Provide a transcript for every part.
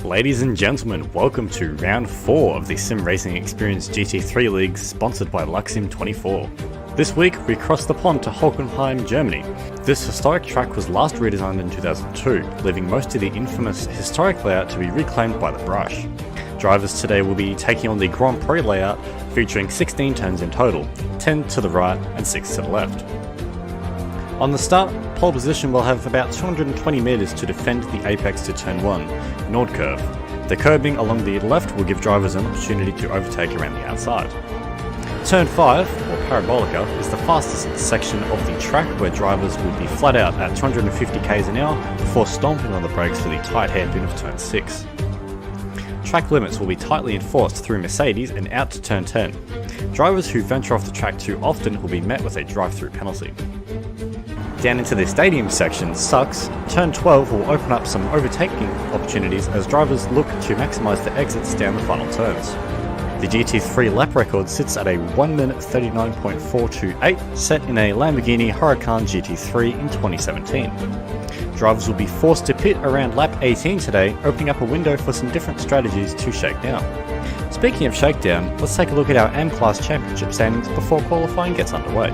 Ladies and gentlemen, welcome to round 4 of the Sim Racing Experience GT3 League sponsored by Luxim24. This week we crossed the pond to Hockenheim, Germany. This historic track was last redesigned in 2002, leaving most of the infamous historic layout to be reclaimed by the brush. Drivers today will be taking on the Grand Prix layout featuring 16 turns in total, 10 to the right and 6 to the left. On the start, pole position will have about 220 metres to defend the apex to turn 1, Nord curve. The curbing along the left will give drivers an opportunity to overtake around the outside. Turn 5, or Parabolica, is the fastest section of the track where drivers will be flat out at 250 km an hour before stomping on the brakes for the tight hairpin of turn 6. Track limits will be tightly enforced through Mercedes and out to turn 10. Drivers who venture off the track too often will be met with a drive-through penalty. Down into the stadium section sucks, turn 12 will open up some overtaking opportunities as drivers look to maximise the exits down the final turns. The Gt3 Lap Record sits at a 1 minute 39.428 set in a Lamborghini Huracan Gt3 in 2017. Drivers will be forced to pit around lap 18 today, opening up a window for some different strategies to shake down. Speaking of shakedown, let's take a look at our M-Class Championship standings before qualifying gets underway.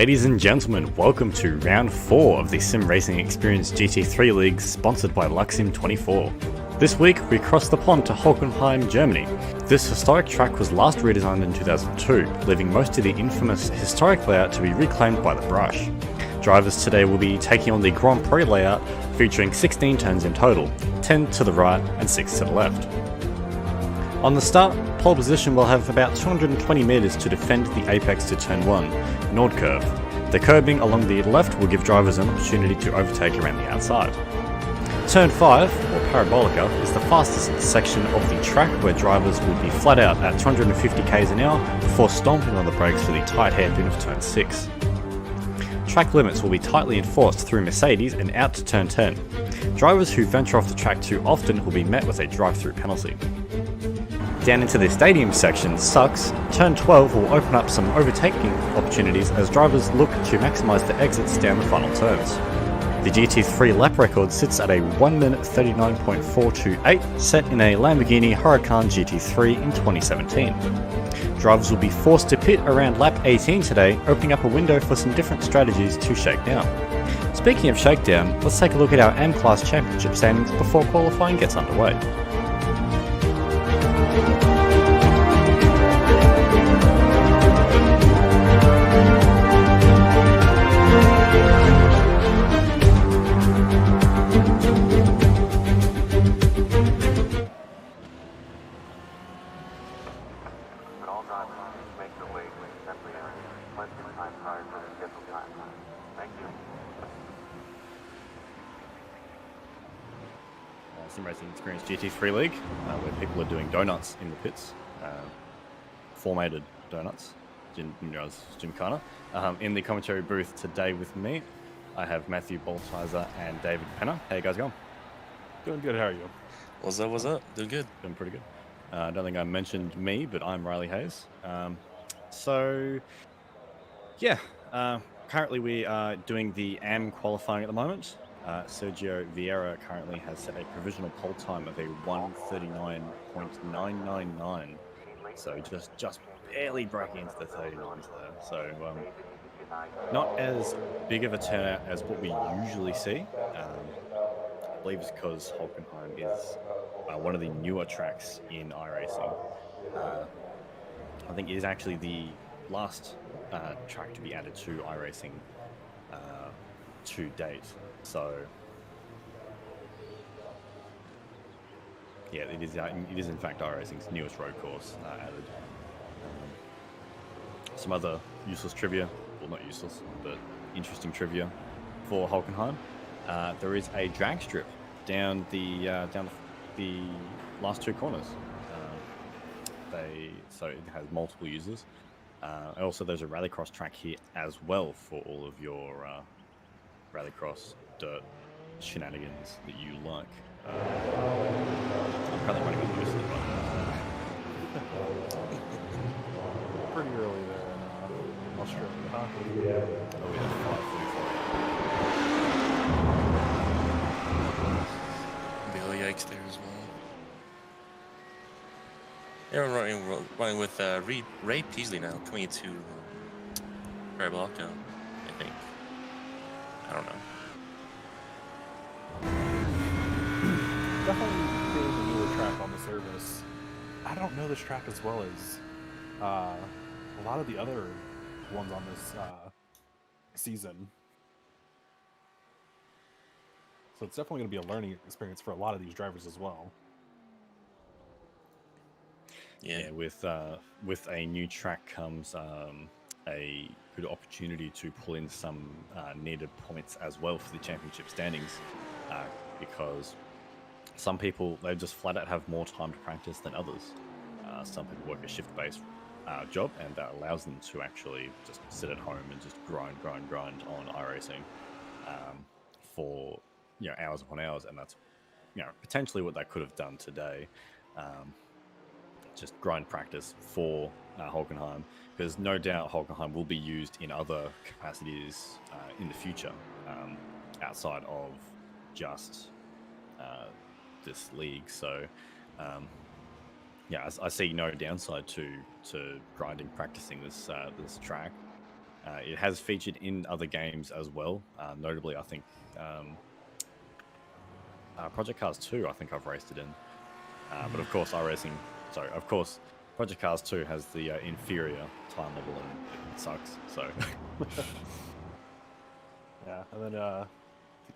Ladies and gentlemen, welcome to round 4 of the Sim Racing Experience GT3 League sponsored by Luxim24. This week we crossed the pond to Hockenheim, Germany. This historic track was last redesigned in 2002, leaving most of the infamous historic layout to be reclaimed by the brush. Drivers today will be taking on the Grand Prix layout featuring 16 turns in total, 10 to the right and 6 to the left. On the start, pole position will have about 220 metres to defend the apex to turn 1, Nord curve. The curbing along the left will give drivers an opportunity to overtake around the outside. Turn 5, or Parabolica, is the fastest section of the track where drivers will be flat out at 250 km an hour before stomping on the brakes for the tight hairpin of turn 6. Track limits will be tightly enforced through Mercedes and out to turn 10. Drivers who venture off the track too often will be met with a drive-through penalty. Down into the stadium section sucks, turn 12 will open up some overtaking opportunities as drivers look to maximise the exits down the final turns. The Gt3 Lap Record sits at a 1 minute 39.428 set in a Lamborghini Huracan Gt3 in 2017. Drivers will be forced to pit around lap 18 today, opening up a window for some different strategies to shake down. Speaking of shakedown, let's take a look at our M-Class Championship standings before qualifying gets underway. Sim Racing Experience GT3 League, where people are doing donuts in the pits, formatted donuts, Gymkhana. In the commentary booth today with me, I have Matthew Boltizer and David Penner. How you guys going? Doing good. How are you? What's up? What's up? Doing good. Doing pretty good. I don't think I mentioned me, but I'm Riley Hayes. Currently we are doing the AM qualifying at the moment. Sergio Vieira currently has set a provisional pole time of a 1:39.999. So just barely breaking into the 39s there. So not as big of a turnout as what we usually see. I believe it's because Hockenheim is one of the newer tracks in iRacing. I think it is actually the last track to be added to iRacing to date. So yeah, it is in fact iRacing's newest road course added. Some other useless trivia, well, not useless, but interesting trivia for Hockenheim. There is a drag strip down the last two corners. So it has multiple users. Also, there's a rallycross track here as well for all of your rallycross dirt shenanigans that you like. I'm currently running on most of the buttons. Pretty early there in Australia, huh? Oh, we have 5:44. Bill Yikes there as well. Everyone running with Ray Peasley now, coming into Parabolica, I think. I don't know. Definitely being the newer track on the service. I don't know this track as well as a lot of the other ones on this season. So it's definitely going to be a learning experience for a lot of these drivers as well. Yeah, with a new track comes a good opportunity to pull in some needed points as well for the championship standings, because some people, they just flat out have more time to practice than others. Some people work a shift-based job, and that allows them to actually just sit at home and just grind on iRacing for hours upon hours, and that's potentially what they could have done today. Just grind practice for Hockenheim, because no doubt Hockenheim will be used in other capacities in the future, outside of just this league. So I see no downside to grinding, practicing this track. It has featured in other games as well. Notably, I think Project Cars 2, I think I've raced it in. But of course, Project Cars 2 has the inferior time level and it sucks. So yeah, and then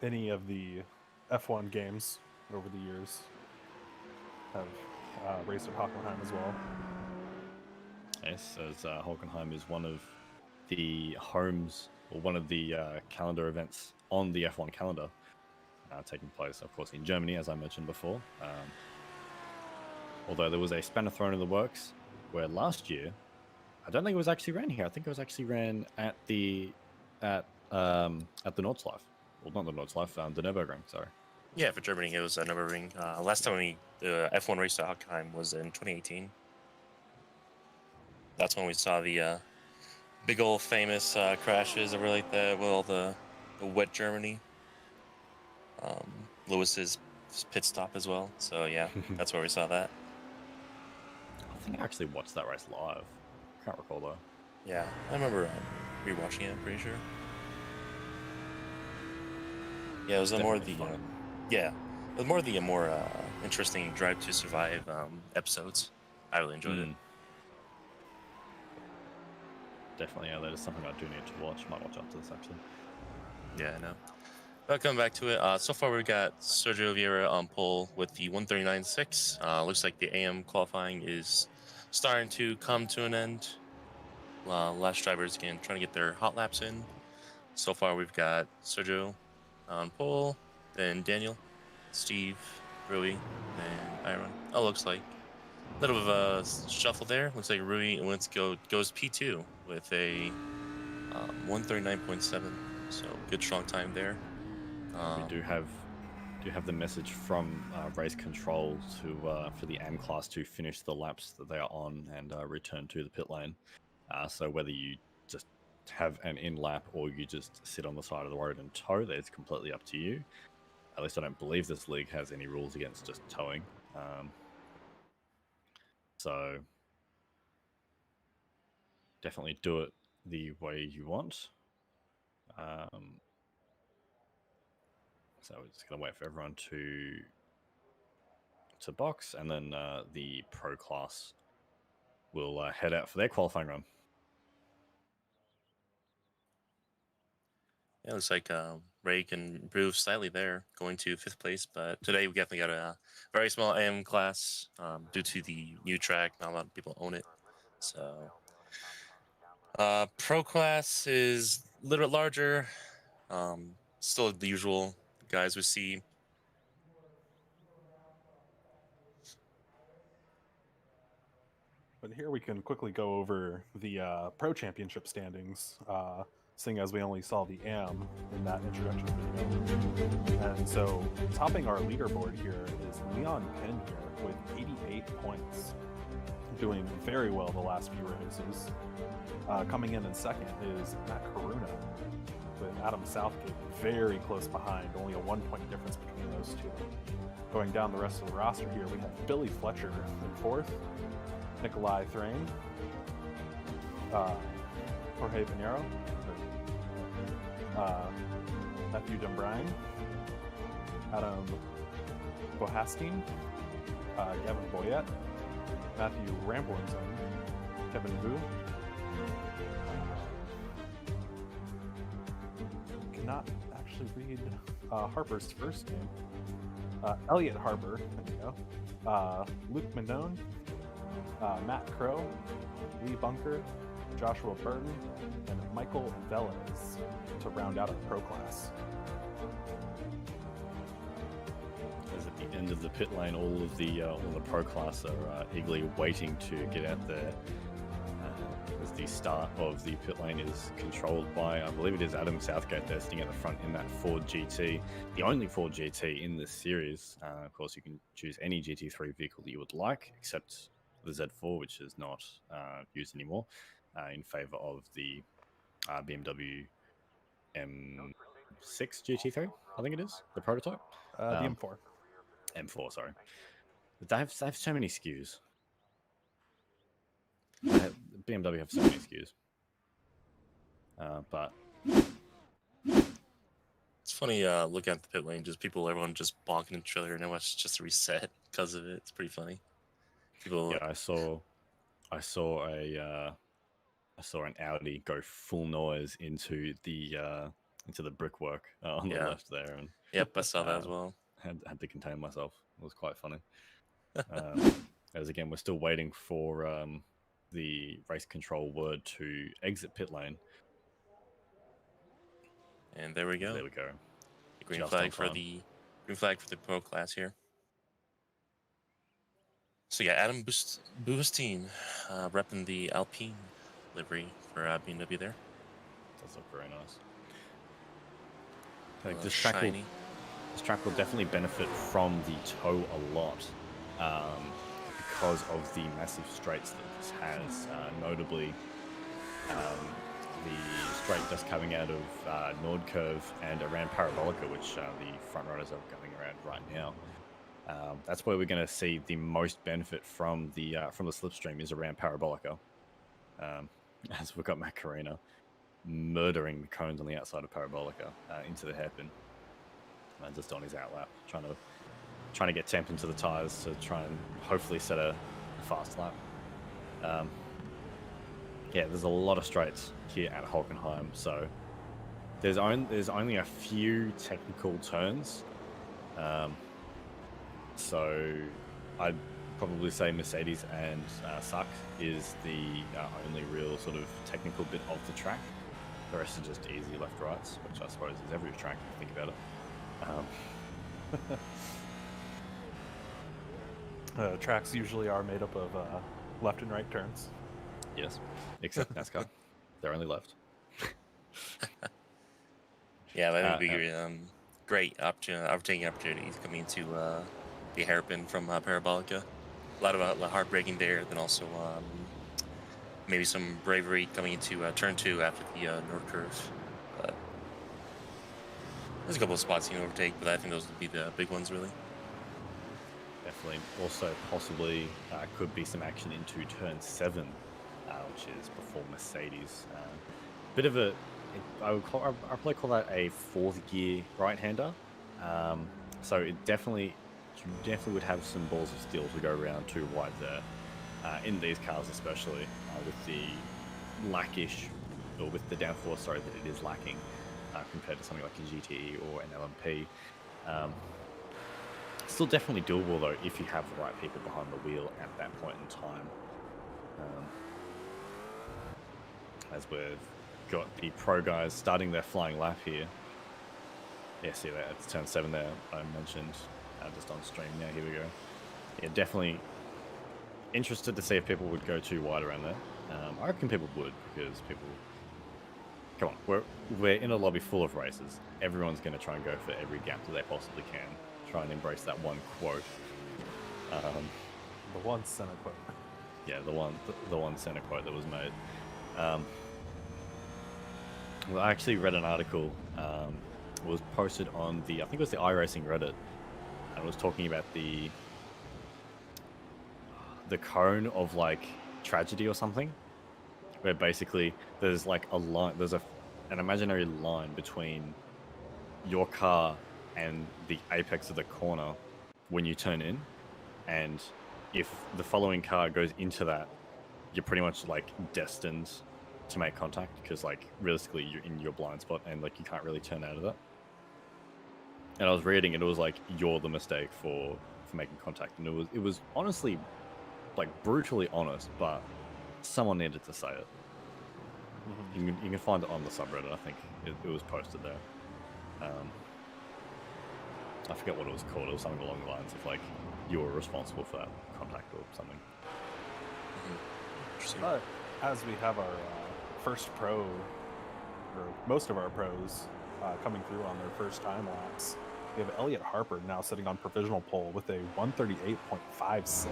any of the F1 games over the years have raced at Hockenheim as well. Yes, as Hockenheim is one of the homes, or one of the calendar events on the F1 calendar, taking place, of course, in Germany, as I mentioned before. Although there was a spanner thrown in the works, where last year, I don't think it was actually ran here. I think it was actually ran at the Nordschleife. Well, not the Nordschleife, the Nürburgring, sorry. Yeah, for Germany, it was Nürburgring. Last time the F1 race at Hockenheim was in 2018. That's when we saw the big old famous crashes over like the wet Germany. Lewis's pit stop as well. So yeah, that's where we saw that. I think I actually watched that race live. Can't recall though. Yeah, I remember rewatching it. I'm pretty sure. Yeah, it was more the more interesting Drive to Survive episodes. I really enjoyed it. Definitely, yeah, that is something I do need to watch. Might watch after this actually. Yeah, I know. But coming back to it, so far we've got Sergio Vieira on pole with the 1:39.6. Looks like the AM qualifying is starting to come to an end. Last drivers again trying to get their hot laps in. So far we've got Sergio on pole, then Daniel, Steve, Rui and Iron. Oh, looks like a little bit of a shuffle there. Looks like Rui goes P2 with a 139.7. So good strong time there. We do have the message from race control to for the AM class to finish the laps that they are on and return to the pit lane. So whether you just have an in lap or you just sit on the side of the road and tow, that's completely up to you. At least I don't believe this league has any rules against just towing. So definitely do it the way you want. So we're just gonna wait for everyone to box, and then the pro class will head out for their qualifying run. Yeah, looks like Ray can improve slightly there, going to 5th place. But today we definitely got a very small AM class due to the new track. Not a lot of people own it. So pro class is a little bit larger. Still the usual guys we see. But here we can quickly go over the Pro Championship standings, seeing as we only saw the AM in that introduction video. And so, topping our leaderboard here is Leon Penn here with 88 points, doing very well the last few races. Coming in second is Matt Karuna with Adam Southgate very close behind, only a 1 point difference between those two. Going down the rest of the roster here, we have Billy Fletcher in fourth, Nikolai Thrain, Jorge Pinheiro, Matthew Dumbrine, Adam Bohastine, Gavin Boyette, Matthew Ramblinson, Kevin Vu. Cannot actually read Harper's first name. Elliot Harper, there you go. Luke Mendone, Matt Crow, Lee Bunker, Joshua Burton, and Michael Velez to round out our pro class. As at the end of the pit lane, all the pro class are eagerly waiting to get out there. As the start of the pit lane is controlled by, I believe it is Adam Southgate there sitting at the front in that Ford GT, the only Ford GT in this series. Of course, you can choose any GT3 vehicle that you would like, except the Z4, which is not used anymore, in favor of the BMW M6 GT3, I think it is, the prototype. The M4. M4, sorry. But they have so many SKUs. BMW have so many SKUs. But It's funny looking at the pit lane, just everyone just bonking each other, and now it's just a reset because of it. It's pretty funny. People. Yeah, I saw an Audi go full noise into the brickwork on the left there, and Yep, I saw that as well. Had to contain myself. It was quite funny. As again, we're still waiting for the race control word to exit pit lane. And there we go. There we go. The green flag for the pro class here. So yeah, Adam Boostine repping the Alpine livery for BMW there. Does look very nice. I think this track will definitely benefit from the tow a lot, because of the massive straights that this has. Notably, the straight just coming out of Nordkurve and around Parabolica, which the front runners are going around right now. That's where we're going to see the most benefit from the slipstream is around Parabolica, as we've got Macarena murdering the cones on the outside of Parabolica into the hairpin, just on his outlap, trying to get temp into the tires to try and hopefully set a fast lap. Yeah, there's a lot of straights here at Hockenheim, so there's only a few technical turns. So I'd probably say Mercedes and Suck is the only real sort of technical bit of the track. The rest is just easy left rights, which I suppose is every track if you think about it. Tracks usually are made up of left and right turns. Yes, except NASCAR. They're only left. Yeah, that would be great opportunities coming into the hairpin from Parabolica. A lot of heartbreaking there. Then also maybe some bravery coming into turn 2 after the north curve. There's a couple of spots you can overtake, but I think those would be the big ones, really. Definitely. Also, possibly could be some action into turn 7, which is before Mercedes. Bit of a, I'd probably call that a 4th gear right-hander. So you definitely would have some balls of steel to go around too wide there. In these cars, especially with the lackish, or with the downforce, sorry, that it is lacking compared to something like a GTE or an LMP. Still definitely doable though if you have the right people behind the wheel at that point in time. As we've got the pro guys starting their flying lap here. Yeah, see that it's turn 7 there. I mentioned just on stream. Now here we go. Yeah, definitely interested to see if people would go too wide around there. I reckon people would, because people. Come on, we're in a lobby full of racers. Everyone's going to try and go for every gap that they possibly can. Try and embrace that one quote. The one center quote. Yeah, the one center quote that was made. Well, I actually read an article. It was posted on I think it was the iRacing Reddit, and it was talking about the cone of like tragedy or something, where basically there's like a line, there's an imaginary line between your car and the apex of the corner when you turn in, and if the following car goes into that, you're pretty much like destined to make contact, because like realistically you're in your blind spot and like you can't really turn out of that. And I was reading it was like you're the mistake for making contact, and it was honestly like brutally honest, but someone needed to say it. You can find it on the subreddit. I think it was posted there. I forget what it was called. It was something along the lines of like you were responsible for that contact or something. But as we have our first pro, or most of our pros, coming through on their first time laps, we have Elliot Harper now sitting on provisional pole with a 138.56.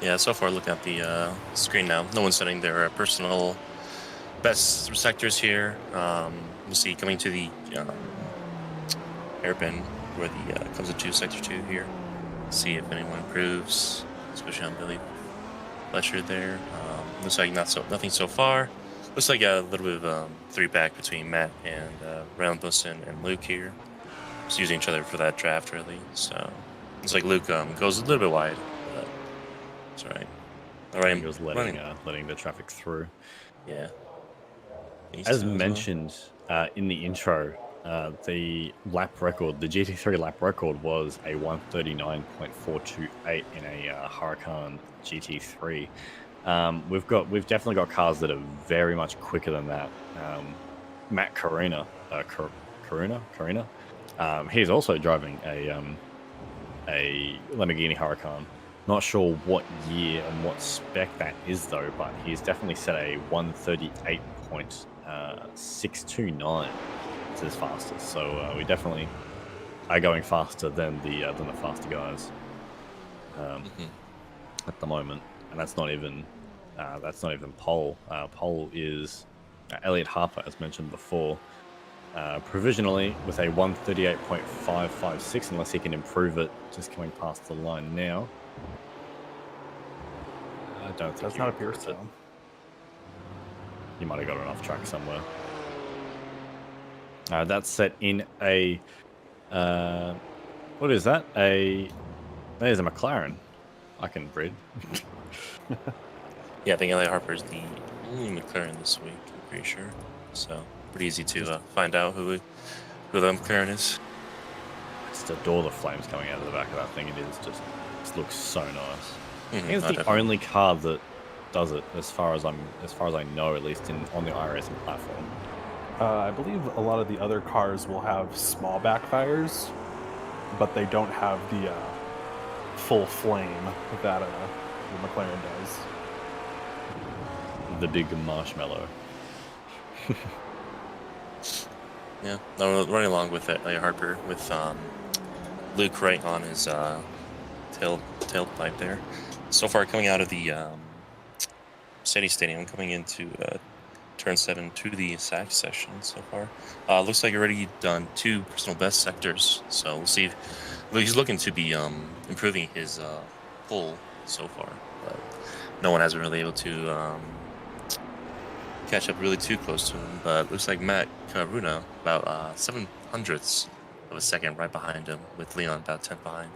Yeah, so far looking at the screen now, no one's setting their personal best sectors here. We'll see coming to the hairpin where the comes into sector 2 here. See if anyone improves, especially on Billy Fletcher there. Looks like nothing so far. Looks like a little bit of 3-pack between Matt and Roundbussen and Luke here. Just using each other for that draft really. So looks like Luke goes a little bit wide. That's right. All right. He was letting the traffic through. Yeah. As mentioned in the intro, the lap record, the Gt3 lap record, was a 139.428 in a Huracan GT3. We've definitely got cars that are very much quicker than that. Matt Carina, he's also driving a Lamborghini Huracan. Not sure what year and what spec that is though, but he's definitely set a 138.629 as his fastest. So we definitely are going faster than the faster guys at the moment, and that's not even pole. Pole is Elliot Harper, as mentioned before, provisionally with a 138.556, unless he can improve it. Just coming past the line now. I don't think That's not a pure stone. You might have got it off track somewhere. That's set in a what is that? That is a McLaren. I can read. Yeah, I think Elliot Harper is the only McLaren this week. I'm pretty sure. So pretty easy to find out who the McLaren is. Just adore the flames coming out of the back of that thing. It looks so nice. I think it's the definitely. only car that does it, as far as I know, at least on the iRacing platform. I believe a lot of the other cars will have small backfires, but they don't have the full flame that the McLaren does. The big marshmallow. Yeah, no, running along with it, Harper with Luke right on his tailpipe there. So far, coming out of the City Stadium, coming into turn 7 to the SAC session so far. Looks like already done 2 personal best sectors, so we'll see. He's looking to be improving his pull so far, but no one has been really able to catch up really too close to him. But looks like Matt Karuna about 7/100ths of a second right behind him, with Leon about 10 behind.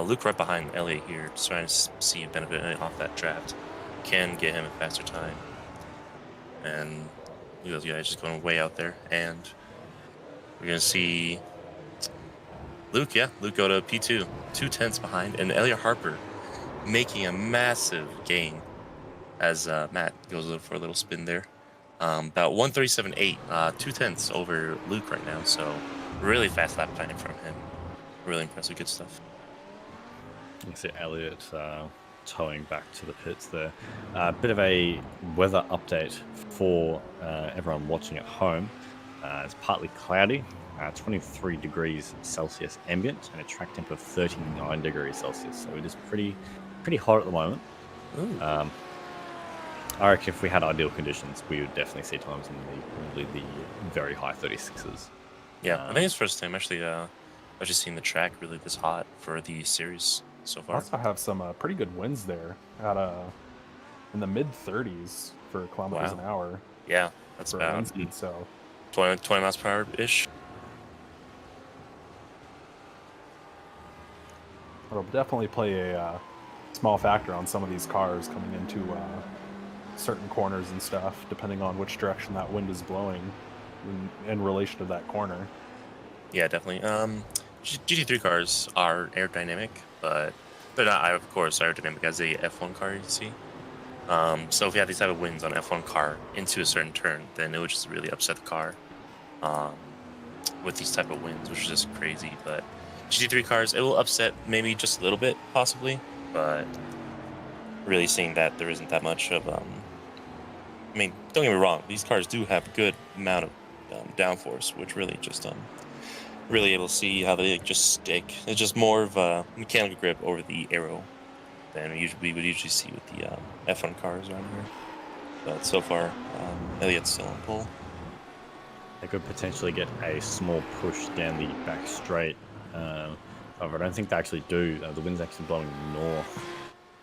Luke right behind Elliot here, just trying to see a benefit off that draft. Can get him a faster time. And look at those guys just going way out there. And we're going to see Luke go to P2, 2/10 behind. And Elliot Harper making a massive gain as Matt goes for a little spin there. About 1:37.8, 2/10 over Luke right now. So really fast lap time from him. Really impressive, good stuff. You can see Elliot towing back to the pits there. Bit of a weather update for everyone watching at home. It's partly cloudy, 23 degrees Celsius ambient, and a track temp of 39 degrees Celsius. So it is pretty hot at the moment. I reckon if we had ideal conditions, we would definitely see times in probably the very high 36s. Yeah, I think it's the first time actually seen the track really this hot for the series so far. Also have some pretty good winds there at in the mid 30s for kilometers an hour. Yeah, that's for about wind speed, so 20 miles per hour ish. it'll definitely play a small factor on some of these cars coming into certain corners and stuff, depending on which direction that wind is blowing in relation to that corner. Yeah, definitely. GT3 cars are aerodynamic, but they're not, of course, aerodynamic as a F1 car, you see. So if you have these type of winds on an F1 car into a certain turn, then it would just really upset the car with these type of winds, which is just crazy. But GT3 cars, it will upset maybe just a little bit, possibly, but really seeing that there isn't that much of... I mean, don't get me wrong, these cars do have a good amount of downforce, which really just... really able to see how they just stick. It's just more of a mechanical grip over the aero than we would usually see with the F1 cars around here. But so far, Elliot's still on pole. They could potentially get a small push down the back straight. However, I don't think they actually do. The wind's actually blowing north.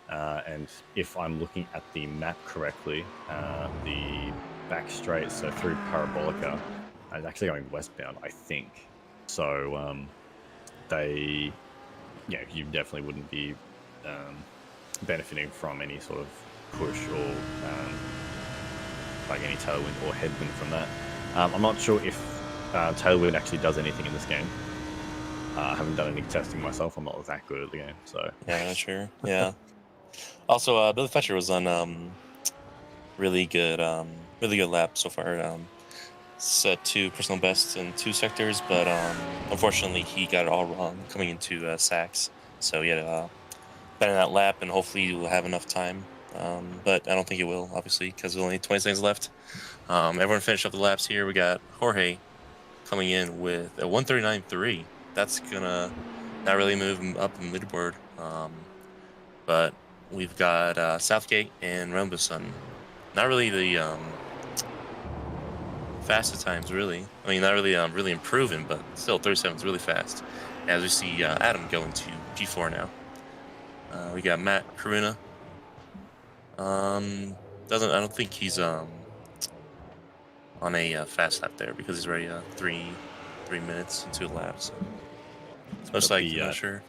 And if I'm looking at the map correctly, the back straight, so through Parabolica, is actually going westbound, I think. So you definitely wouldn't be benefiting from any sort of push or like any tailwind or headwind from that. I'm not sure if tailwind actually does anything in this game. I haven't done any testing myself. I'm not that good at the game, so yeah, not sure. Yeah. Also, Billy Fletcher was on really good lap so far. Set 2 personal bests in 2 sectors, but unfortunately he got it all wrong coming into sacks. So he had to bend that lap, and hopefully he will have enough time. But I don't think he will, obviously, because there's only 20 seconds left. Everyone finished up the laps here. We got Jorge coming in with a 1:39.3. That's gonna not really move him up in the leaderboard. But we've got Southgate and Rumbuson. Not really the fastest times, really. I mean, not really really improving, but still 37 is really fast. As we see Adam going to G4 now. We got Matt Karuna. I don't think he's on a fast lap there because he's already 3 minutes into the lap. So most likely, not sure.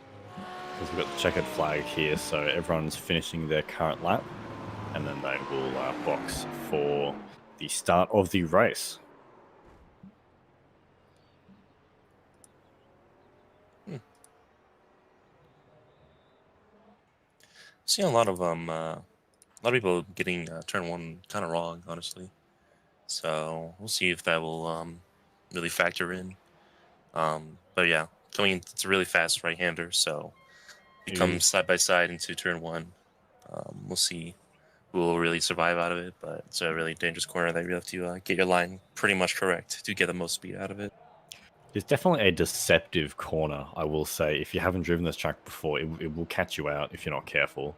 Because we've got the checkered flag here, so everyone's finishing their current lap, and then they will box for the start of the race. Seeing a lot of people getting turn 1 kind of wrong, honestly. So we'll see if that will really factor in. But yeah, coming in. It's a really fast right-hander, so he comes side by side into turn 1. We'll see who will really survive out of it, but it's a really dangerous corner that you have to get your line pretty much correct to get the most speed out of it. It's definitely a deceptive corner, I will say. If you haven't driven this track before, it will catch you out if you're not careful.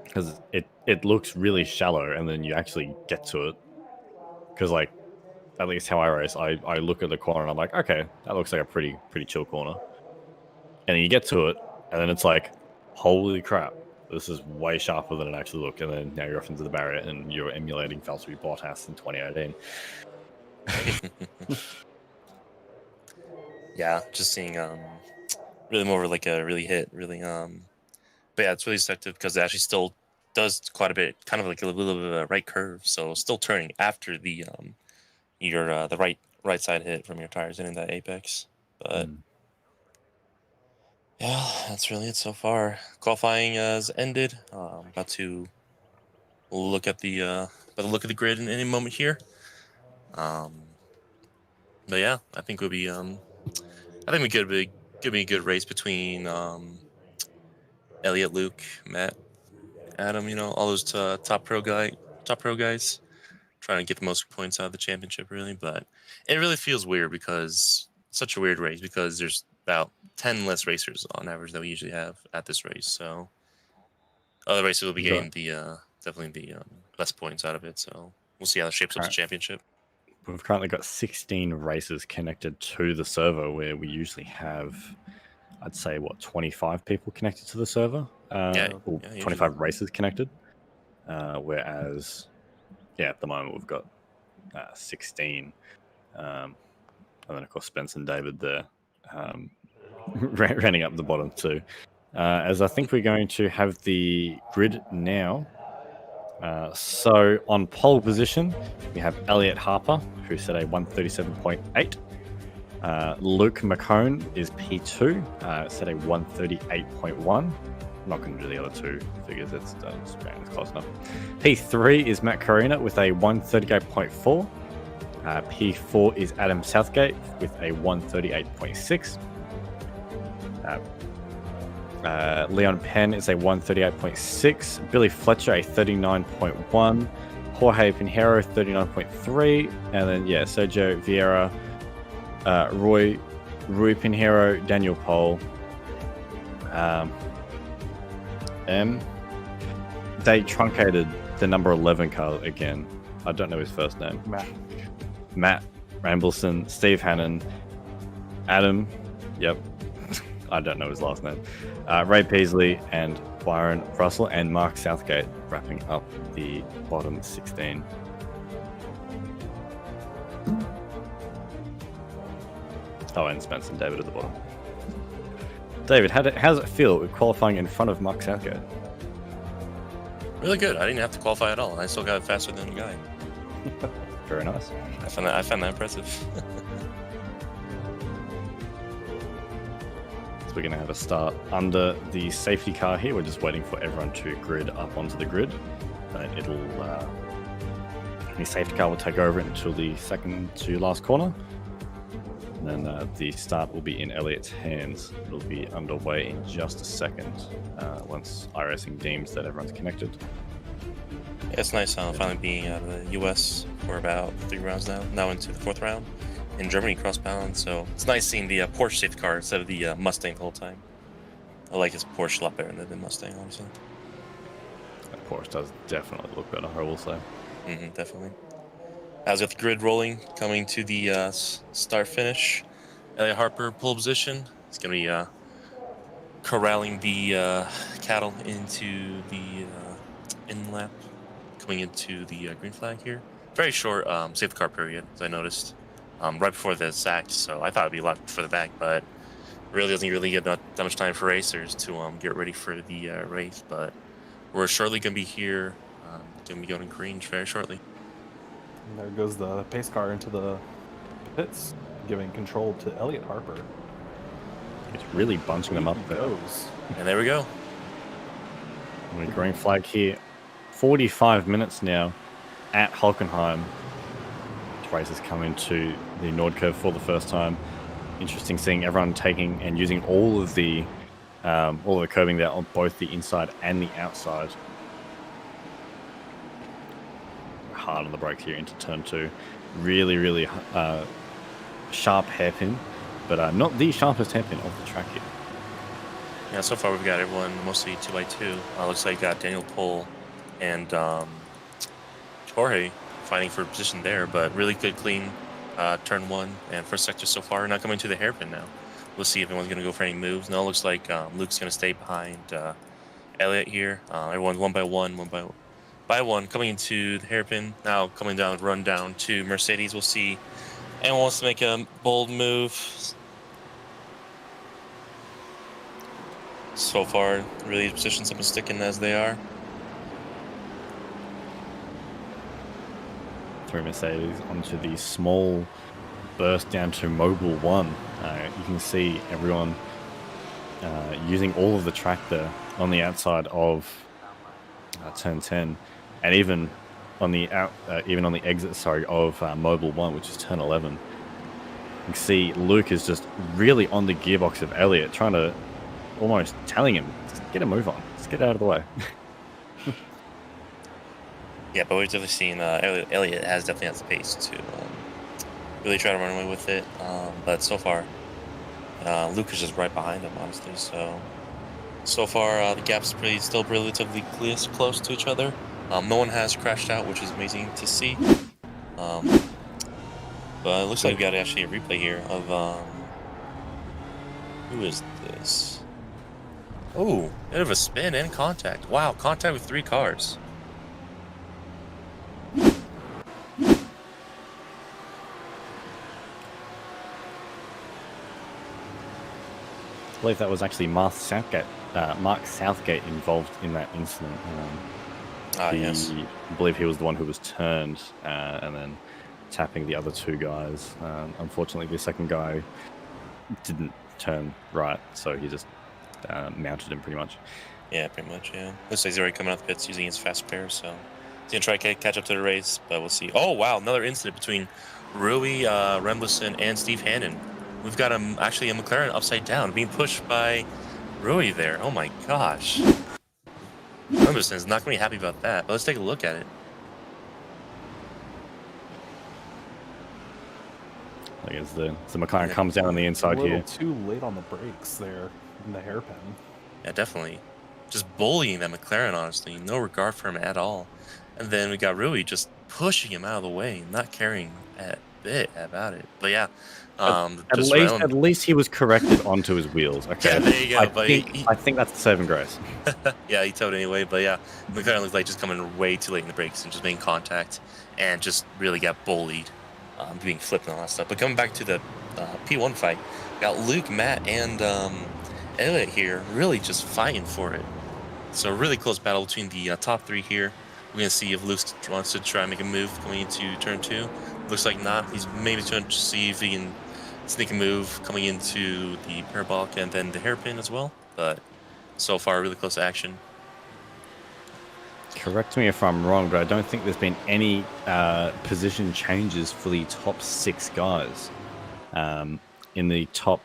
Because it looks really shallow, and then you actually get to it. Because, like, at least how I race, I look at the corner and I'm like, okay, that looks like a pretty chill corner. And then you get to it, and then it's like, holy crap, this is way sharper than it actually looked. And then now you're off into the barrier, and you're emulating Valtteri Bottas in 2018. Yeah, just seeing really more like a really hit, really but yeah, it's really deceptive because it actually still does quite a bit, kind of like a little bit of a right curve, so still turning after the your the right side hit from your tires hitting that apex. But yeah, that's really it so far. Qualifying has ended. About to look at the grid in any moment here. But yeah, I think we'll be I think we could be a good race between Elliot, Luke, Matt, Adam. You know, all those top pro guys, trying to get the most points out of the championship, really. But it really feels weird because it's such a weird race because there's about 10 less racers on average that we usually have at this race. So other races will be getting the definitely the less points out of it. So we'll see how it shapes up the championship. We've currently got 16 races connected to the server, where we usually have, I'd say, 25 people connected to the server? 25 races connected. Whereas, at the moment we've got 16. And then, of course, Spence and David there running up the bottom too. As I think we're going to have the grid now. So on pole position, we have Elliot Harper, who set a 137.8. Luke McCone is P2, set a 138.1. I'm not going to do the other two figures, it's close enough. P3 is Matt Carina with a 138.4. P4 is Adam Southgate with a 138.6. Leon Penn is a 138.6. Billy Fletcher a 39.1. Jorge Pinheiro 39.3. And then Sergio Vieira, Rui Pinheiro, Daniel Pole. They truncated the number 11 car again. I don't know his first name. Matt Rambleson, Steve Hannon, Adam. Yep. I don't know his last name. Ray Peasley and Byron Russell and Mark Southgate wrapping up the bottom 16. Oh, and Spence and David at the bottom. David, how does it feel with qualifying in front of Mark Southgate? Really good. I didn't have to qualify at all. I still got it faster than the guy. Very nice. I found that impressive. So we're going to have a start under the safety car here. We're just waiting for everyone to grid up onto the grid. The safety car will take over until the second to last corner. And then the start will be in Elliot's hands. It'll be underway in just a second once iRacing deems that everyone's connected. Yeah, it's nice finally being out of the US for about 3 rounds now into the 4th round. In Germany, cross-bound, so it's nice seeing the Porsche safety car instead of the Mustang the whole time. I like his Porsche a lot better than the Mustang, honestly. That Porsche does definitely look better, I will say. Definitely. As with the grid rolling, coming to the start-finish, Elliot Harper pole position. It's going to be corralling the cattle into the in-lap, coming into the green flag here. Very short safety car period, as I noticed. Right before the sack, so I thought it'd be a lot for the back, but really doesn't get that much time for racers to get ready for the race. But we're shortly going to be here, going to be going green very shortly. And there goes the pace car into the pits, giving control to Elliot Harper. It's really bunching them up there. And there we go. Green flag here. 45 minutes now at Hockenheim. Races come into the Nord Curve for the first time. interesting seeing everyone taking and using all of the curbing there on both the inside and the outside. Hard on the brakes here into turn 2. Really sharp hairpin, but not the sharpest hairpin of the track here. Yeah, so far we've got everyone mostly 2x2. Looks like Daniel Pohl and Jorge fighting for position there, but really good, clean turn 1 and first sector so far. Not coming to the hairpin now. We'll see if anyone's going to go for any moves. No, it looks like Luke's going to stay behind Elliott here. Everyone's one by one coming into the hairpin. Now coming down, run down to Mercedes. We'll see. Anyone wants to make a bold move. So far, really these positions have been sticking as they are. Through Mercedes onto the small burst down to Mobile 1. You can see everyone using all of the track there on the outside of turn 10, and even on the exit, sorry, of Mobile 1, which is turn 11. You can see Luke is just really on the gearbox of Elliott, trying to almost telling him, just get a move on, just get out of the way. Yeah, but we've definitely seen Elliott definitely has the pace to really try to run away with it. But so far, Luke is just right behind him, honestly. So far, the gap's still relatively close to each other. No one has crashed out, which is amazing to see. But it looks like we got actually a replay here of who is this? Oh, bit of a spin and contact. Wow, contact with 3 cars. I believe that was actually Mark Southgate involved in that incident. Yes. I believe he was the one who was turned and then tapping the other 2 guys. Unfortunately, the second guy didn't turn right, so he just mounted him pretty much. Yeah, pretty much, yeah. Looks like he's already coming out the pits using his fast pair, so he's going to try to catch up to the race, but we'll see. Oh, wow, another incident between Rui Remblison and Steve Hannon. We've got actually a McLaren upside down, being pushed by Rui there. Oh my gosh. Rembleson's not going to be happy about that, but let's take a look at it. I guess the McLaren comes down on the inside a little here. Too late on the brakes there in the hairpin. Yeah, definitely. Just bullying that McLaren, honestly. No regard for him at all. And then we got Rui just pushing him out of the way, not caring a bit about it. But yeah. At least he was corrected onto his wheels. Okay, yeah, there you go. I think that's the saving grace. Yeah, he towed anyway. But yeah, McLaren looked like just coming way too late in the brakes and just making contact and just really got bullied, being flipped and all that stuff. But coming back to the P1 fight, got Luke, Matt, and Elliott here really just fighting for it. So a really close battle between the top 3 here. We're going to see if Luke wants to try and make a move going into turn 2. Looks like not. He's maybe trying to see if he can sneak a move coming into the Parabolica and then the hairpin as well. But so far, really close to action. Correct me if I'm wrong, but I don't think there's been any position changes for the top 6 guys. In the top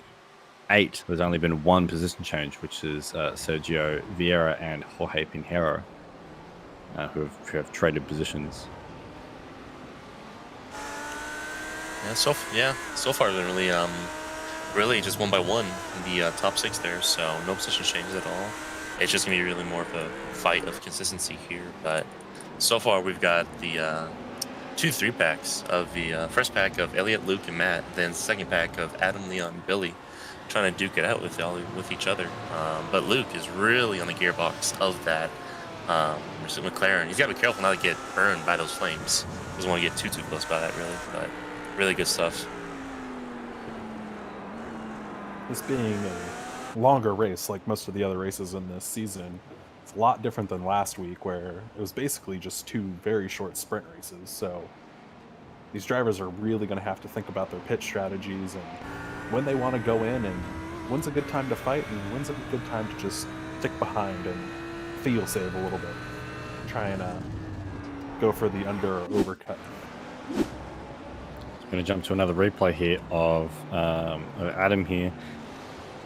8, there's only been 1 position change, which is Sergio Vieira and Jorge Pinheiro, who have traded positions. So far they're really just 1 by 1 in the top 6 there, so no position changes at all. It's just gonna be really more of a fight of consistency here. But so far we've got the 2 3-packs of the first pack of Elliott, Luke, and Matt, then second pack of Adam, Leon, and Billy, trying to duke it out with each other. But Luke is really on the gearbox of that McLaren. He's got to be careful not to get burned by those flames. Doesn't want to get too close by that, really. But really good stuff. This being a longer race, like most of the other races in this season, it's a lot different than last week, where it was basically just 2 very short sprint races. So these drivers are really going to have to think about their pit strategies and when they want to go in, and when's a good time to fight and when's a good time to just stick behind and feel save a little bit. Try and go for the under or overcut. I'm going to jump to another replay here of Adam here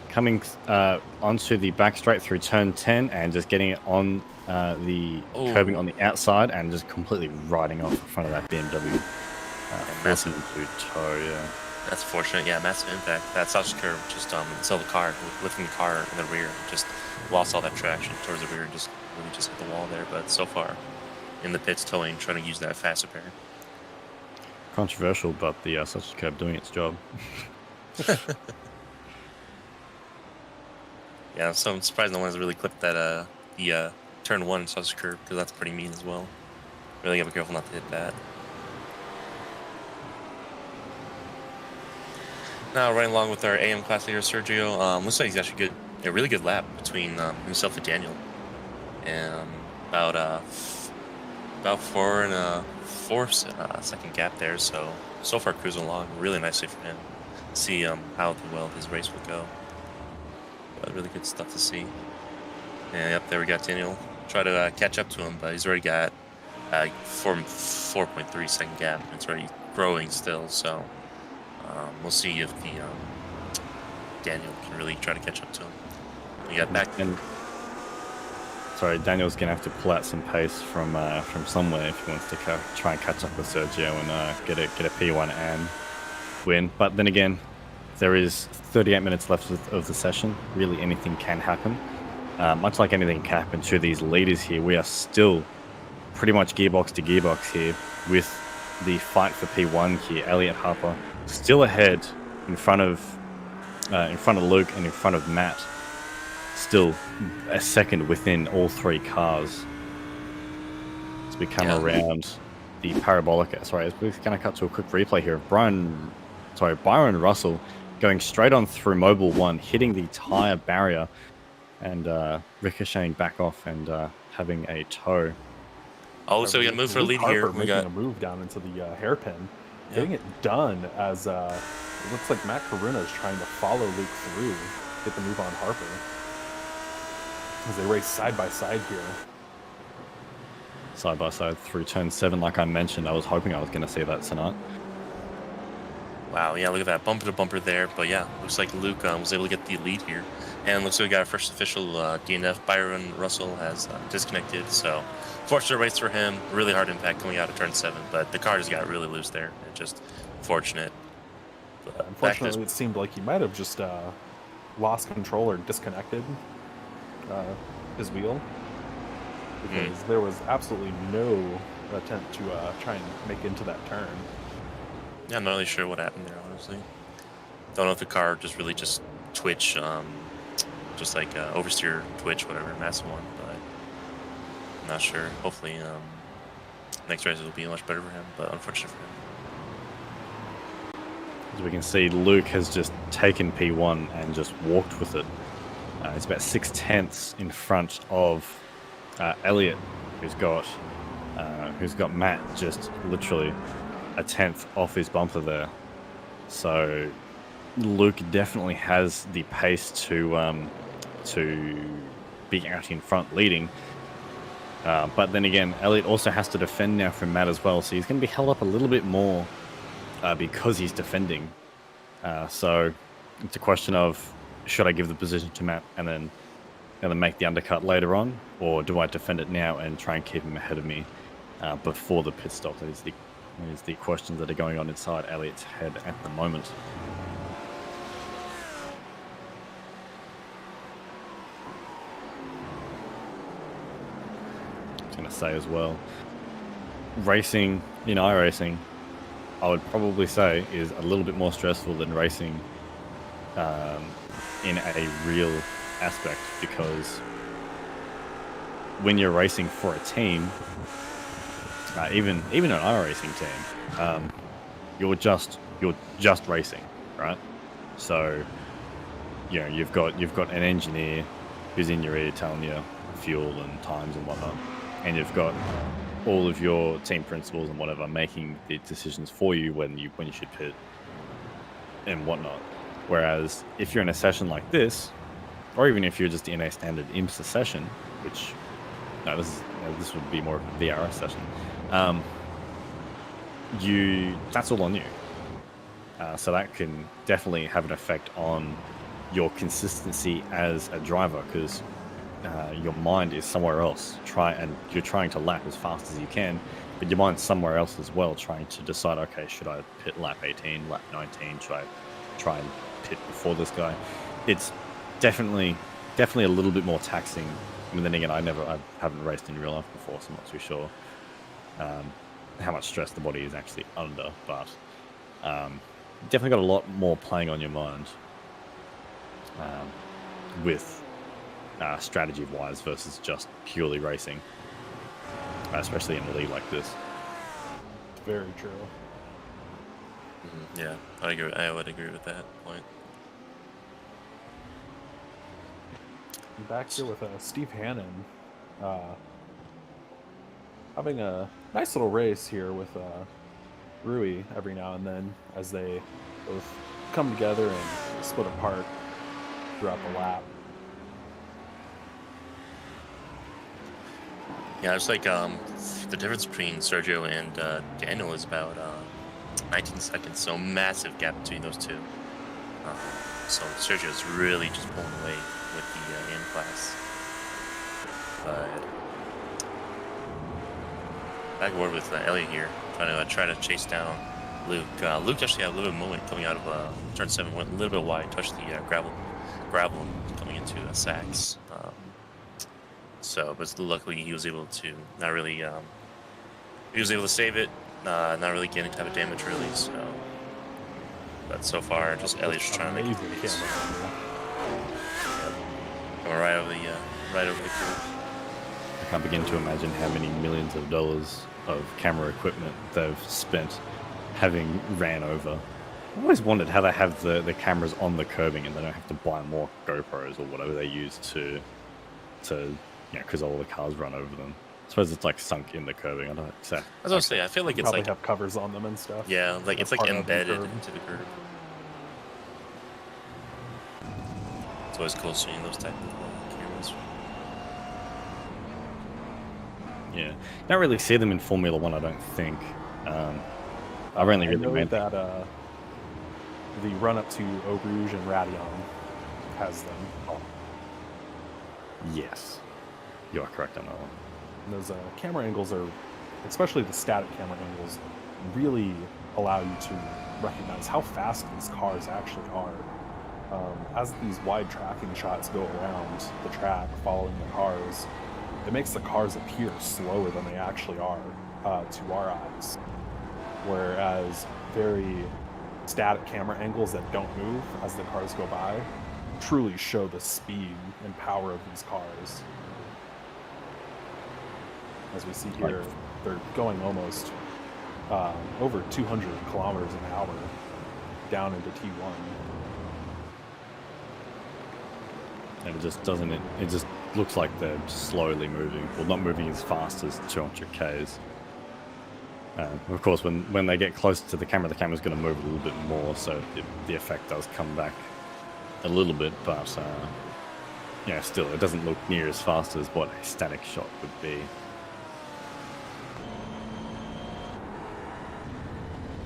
coming onto the back straight through turn 10 and just getting it on the curbing on the outside and just completely riding off in front of that BMW. Forcing him to tow, yeah. That's fortunate. Yeah, massive impact. That sausage curve just until the car, lifting the car in the rear, just lost all that traction towards the rear and just really just hit the wall there. But so far, in the pits towing, trying to use that fast repair. Controversial, but the sausage curve doing its job. Yeah, so I'm surprised no one's really clipped that the turn 1 sausage curve, because that's pretty mean as well. Really gotta be careful not to hit that. Now, running along with our AM class leader, Sergio, looks like he's actually a really good lap between himself and Daniel. And about 4 and a 4-second gap there, so far cruising along really nicely for him. See how well his race will go. But really good stuff to see. And yep, there we got Daniel. Try to catch up to him, but he's already got 4.3 second gap. It's already growing still, so we'll see if the Daniel can really try to catch up to him. We got back. And sorry, Daniel's gonna have to pull out some pace from somewhere if he wants to try and catch up with Sergio and get a P1 and win. But then again, there is 38 minutes left of the session. Really, anything can happen. Much like anything can happen to these leaders here, we are still pretty much gearbox to gearbox here with the fight for P1 here. Elliot Harper still ahead in front of Luke and in front of Matt. Still a second within all three cars. As we come around the Parabolica. Sorry, we're going to cut to a quick replay here of Byron Russell going straight on through Mobile 1, hitting the tyre barrier and ricocheting back off and having a tow. Oh, so we got to move for a lead Harper here. We got a move down into the hairpin, getting it done as it looks like Matt Karuna is trying to follow Luke through, get the move on Harper as they race side by side here. Side by side through turn 7, like I mentioned. I was hoping I was going to see that tonight. Wow, yeah, look at that bumper to bumper there. But yeah, looks like Luke was able to get the lead here. And looks like we got our first official DNF. Byron Russell has disconnected. So fortunate race for him. Really hard impact coming out of turn 7. But the car just got really loose there. And just fortunate. But unfortunately, it seemed like he might have just lost control or disconnected his wheel. Because there was absolutely no attempt to try and make into that turn. Yeah, I'm not really sure what happened there, honestly. Don't know if the car just twitch, just like oversteer, twitch, whatever, massive one, but I'm not sure. Hopefully, next race will be much better for him, but unfortunate for him. As we can see, Luke has just taken P1 and just walked with it. It's about 6/10 in front of Elliot, who's got Matt just literally a 10th off his bumper there. So Luke definitely has the pace to be out in front leading. But then again, Elliot also has to defend now from Matt as well, so he's going to be held up a little bit more because he's defending. So it's a question of, should I give the position to Matt and then make the undercut later on, or do I defend it now and try and keep him ahead of me before the pit stop? That is the questions that are going on inside Elliot's head at the moment. I was going to say as well, racing in iRacing, I would probably say, is a little bit more stressful than racing in a real aspect, because when you're racing for a team, even an iRacing team, you're just racing, right? So you've got an engineer who's in your ear telling you fuel and times and whatnot, and you've got all of your team principals and whatever making the decisions for you when you should pit and whatnot. Whereas if you're in a session like this, or even if you're just in a standard IMSA session, which this would be more of a VRS session, that's all on you. So that can definitely have an effect on your consistency as a driver, because your mind is somewhere else. You're trying to lap as fast as you can, but your mind's somewhere else as well, trying to decide, okay, should I pit lap 18, lap 19? Should I try and pit before this guy? It's definitely a little bit more taxing. I mean, then again, I haven't raced in real life before, so I'm not too sure how much stress the body is actually under, but definitely got a lot more playing on your mind with strategy-wise versus just purely racing, especially in a league like this. Very true. Yeah, I would agree with that point. I'm back here with Steve Hannon, having a nice little race here with Rui every now and then as they both come together and split apart throughout the lap. Yeah, it's like the difference between Sergio and Daniel is about 19 seconds, so massive gap between those two. So Sergio's really just pulling away with the AM class. But back and forth with Elliot here, trying to chase down Luke. Luke actually had a little bit of moment coming out of turn 7, went a little bit wide, touched the gravel coming into Sachs. But luckily he was able to he was able to save it, not really get any type of damage really. So, but so far just Elliot's just trying to make it. Right over the curve. I can't begin to imagine how many millions of dollars of camera equipment they've spent having ran over. I've always wondered how they have the cameras on the curbing and they don't have to buy more GoPros or whatever they use to because all the cars run over them. I suppose it's like sunk in the curbing. I don't know. I was gonna say, I feel like it's probably like have covers on them and stuff. Yeah, like it's like embedded into the curb. It's always cool seeing those type of cameras. Yeah, don't really see them in Formula One, I don't think. I've only really know made that the run up to Eau Rouge and Radion has them. Oh. Yes, you are correct on that one. And those camera angles are, especially the static camera angles, really allow you to recognize how fast these cars actually are. As these wide tracking shots go around the track following the cars, it makes the cars appear slower than they actually are to our eyes. Whereas very static camera angles that don't move as the cars go by truly show the speed and power of these cars. As we see here, they're going almost over 200 kilometers an hour down into T1. And it just doesn't, it just looks like they're slowly moving. Well, not moving as fast as 200 Ks. Of course, when they get closer to the camera's going to move a little bit more, so the effect does come back a little bit, but yeah, still, it doesn't look near as fast as what a static shot would be.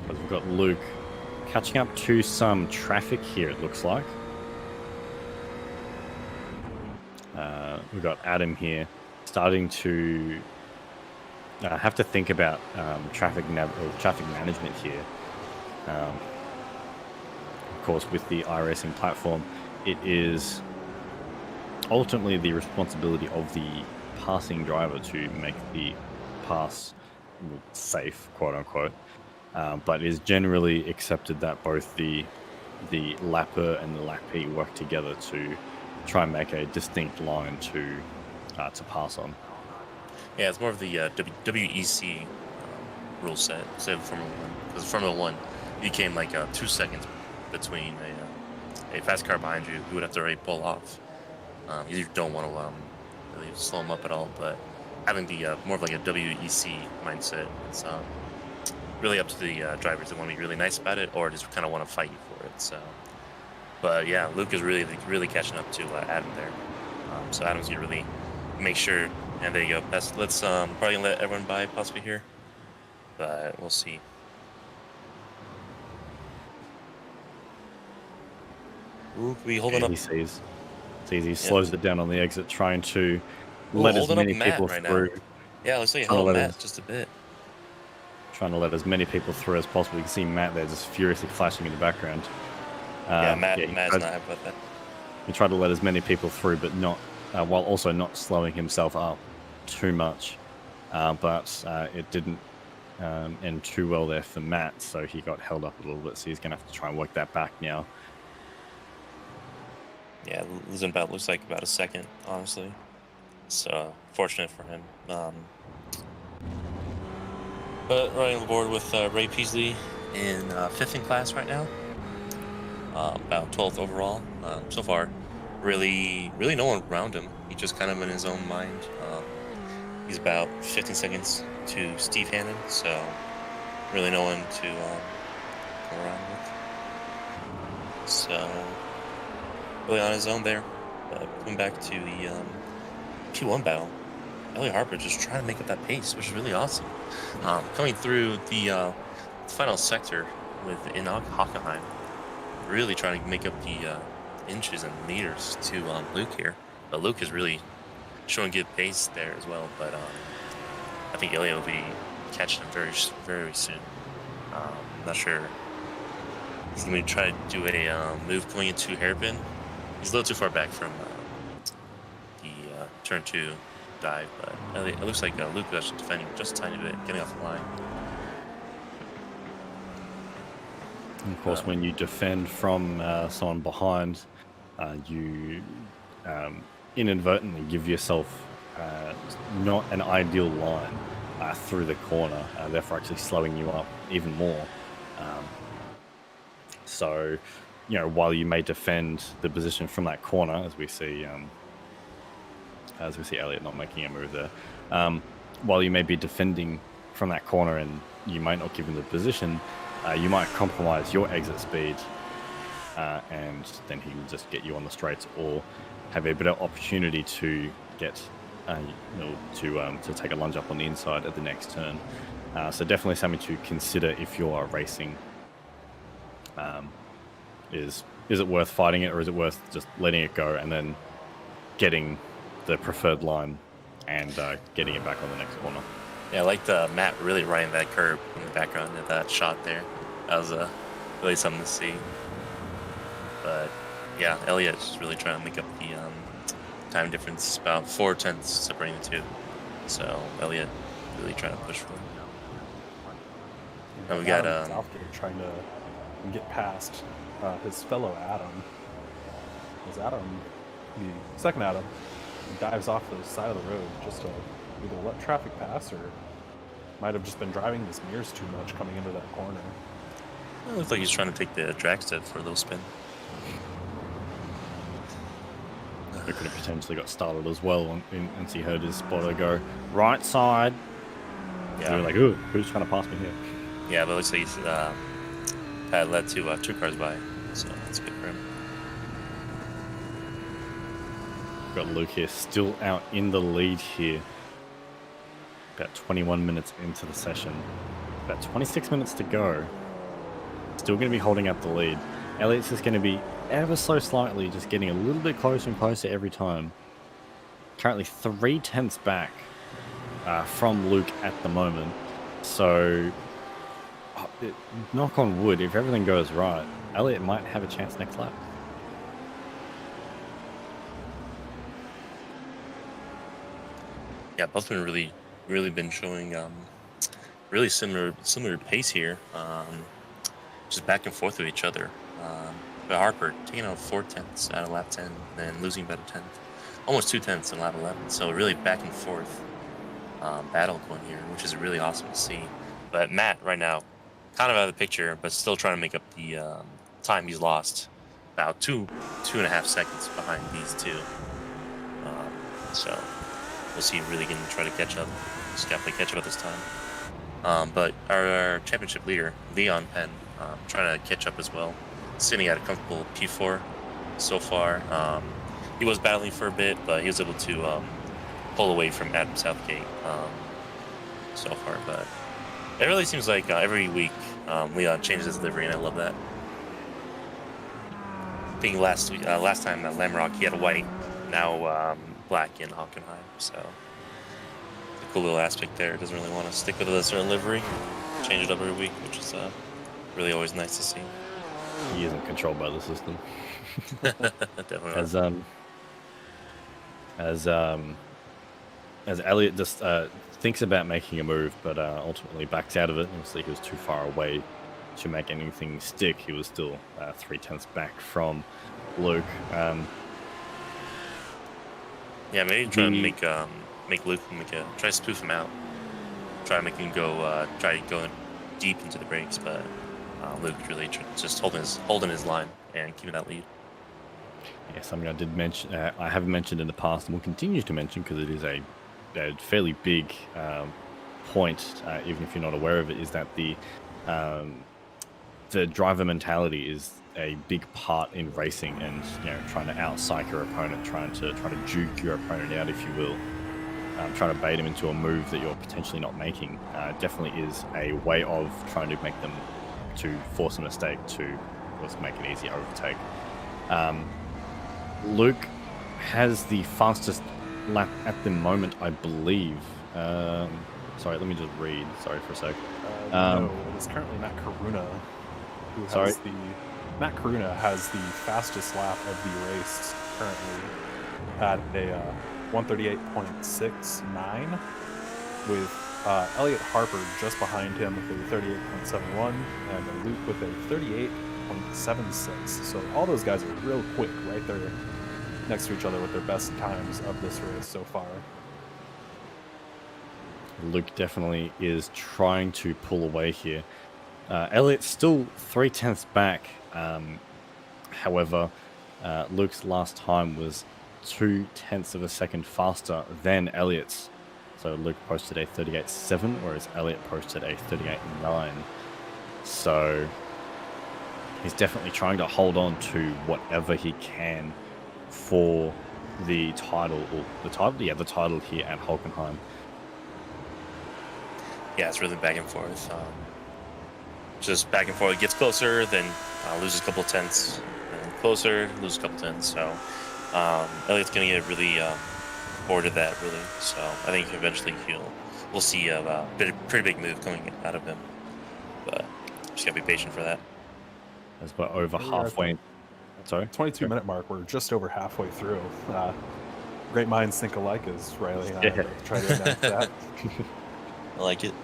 But we've got Luke catching up to some traffic here, it looks like. We've got Adam here starting to have to think about traffic management here. Of course, with the iRacing platform, it is ultimately the responsibility of the passing driver to make the pass safe, quote unquote. But it is generally accepted that both the lapper and the lappee work together to try and make a distinct line to pass on. Yeah, it's more of the WEC rule set instead of Formula 1. Because Formula 1 became like 2 seconds between a fast car behind you who would have to already pull off. You don't want to really slow them up at all, but having the more of like a WEC mindset, it's really up to the drivers that want to be really nice about it or just kind of want to fight you for it. So, but yeah, Luke is really catching up to Adam there. So Adam's gonna really make sure. And there you go. Let's probably let everyone by possibly here, but we'll see. Ooh, we holding up. He sees he slows it down on the exit, trying to Ooh, let as holding up many Matt people right through. now. Yeah, looks like you Trying to held let Matt us- just a bit. Trying to let as many people through as possible. You can see Matt there just furiously flashing in the background. Yeah, he Matt's tried, not happy about that. he tried to let as many people through, but not while also not slowing himself up too much. But it didn't end too well there for Matt, so he got held up a little bit. So he's going to have to try and work that back now. Yeah, losing about looks like about a second, honestly. So fortunate for him. But running on the board with Ray Peasley in 5th in class right now. About 12th overall. So far, really no one around him. He's just kind of in his own mind. He's about 15 seconds to Steve Hannon, so really no one to go around with. So really on his own there. Coming back to the P1 battle, Elliot Harper just trying to make up that pace, which is really awesome. Coming through the final sector with Hockenheim, really trying to make up the inches and meters to Luke here. But Luke is really showing good pace there as well. But I think Elliot will be catching him very soon. Not sure. He's going to try to do a move going into hairpin. He's a little too far back from the turn 2 dive, but it looks like Luke is actually defending just a tiny bit, getting off the line. And of course, when you defend from someone behind, you inadvertently give yourself not an ideal line through the corner, therefore actually slowing you up even more. So, while you may defend the position from that corner, as we see Elliot not making a move there, while you may be defending from that corner and you might not give him the position, you might compromise your exit speed, and then he will just get you on the straights, or have a better opportunity to get to take a lunge up on the inside at the next turn. So definitely something to consider if you are racing. Is it worth fighting it, or is it worth just letting it go and then getting the preferred line and getting it back on the next corner? Yeah, I like the Matt really riding that curb in the background of that shot there. That was really something to see. But yeah, Elliot's really trying to make up the time difference, about 4/10 separating the two. So Elliot really trying to push for it. And we got Southgate trying to get past his fellow Adam. Because Adam, the second Adam, dives off the side of the road just to either let traffic pass or might have just been driving his mirrors too much coming into that corner. it looks like he's trying to take the drag step for a little spin. He could have potentially got started as well once he heard his spotter go right side. Yeah. So like, ooh, who's trying to pass me here? Yeah, but it looks like he's had led to 2 cars by, so that's good for him. Got Luke here still out in the lead here. About 21 minutes into the session. About 26 minutes to go. Still going to be holding up the lead. Elliot's just going to be ever so slightly just getting a little bit closer and closer every time. Currently 3/10 back from Luke at the moment. So, knock on wood, if everything goes right, Elliot might have a chance next lap. Yeah, both been really been showing really similar pace here. Just back and forth with each other. But Harper taking out 4/10 out of lap 10, then losing about a 10th, almost 2/10 in lap 11. So really back and forth battle going here, which is really awesome to see. But Matt right now, kind of out of the picture, but still trying to make up the time he's lost. About 2.5 seconds behind these two. So we'll see really going to try to catch up. Just got to catch up this time. But our championship leader, Leon Penn, trying to catch up as well. Sitting at a comfortable P4 so far. He was battling for a bit, but he was able to pull away from Adam Southgate so far. But it really seems like every week Leon changes his livery, and I love that. think last time at Lamrock he had white, now black in Hockenheim. So a cool little aspect there. Doesn't really want to stick with a certain livery, change it up every week, which is really always nice to see. He isn't controlled by the system. Definitely. As Elliot just thinks about making a move, but ultimately backs out of it. Obviously, he was too far away to make anything stick. He was still 3/10 back from Luke. Yeah, maybe try to make Luke try to spoof him out. Try to make him go try going deep into the breaks, but Luke really just holding his line and keeping that lead. Yeah, something I did mention, I haven't mentioned in the past, and will continue to mention because it is a fairly big point, even if you're not aware of it, is that the driver mentality is a big part in racing, and trying to out-psych your opponent, trying to juke your opponent out, if you will, trying to bait him into a move that you're potentially not making, definitely is a way of trying to make them to force a mistake to, of course, make an easy overtake. Luke has the fastest lap at the moment, I believe. Sorry, let me just read. Sorry for a sec. No, it is currently Matt Karuna who has Matt Karuna has the fastest lap of the race currently at a 138.69, with Elliot Harper just behind him with a 38.71 and Luke with a 38.76. So all those guys are real quick right there next to each other with their best times of this race so far. Luke definitely is trying to pull away here. Elliot's still 3/10 back. However, Luke's last time was 0.2 of a second faster than Elliot's. So Luke posted a 38.7, whereas Elliot posted a 38.9. So he's definitely trying to hold on to whatever he can for the title, or the title here at Hockenheim. Yeah, it's really back and forth. Just back and forth. It gets closer, then loses a couple of tenths, and closer, loses a couple of tenths. So Elliot's going to get really bored of that, really. So I think eventually we'll see a pretty big move coming out of him. But just got to be patient for that. As we're over halfway. Sorry? 22-minute mark. We're just over halfway through. Great minds think alike, as Riley and I try to announce that. I like it.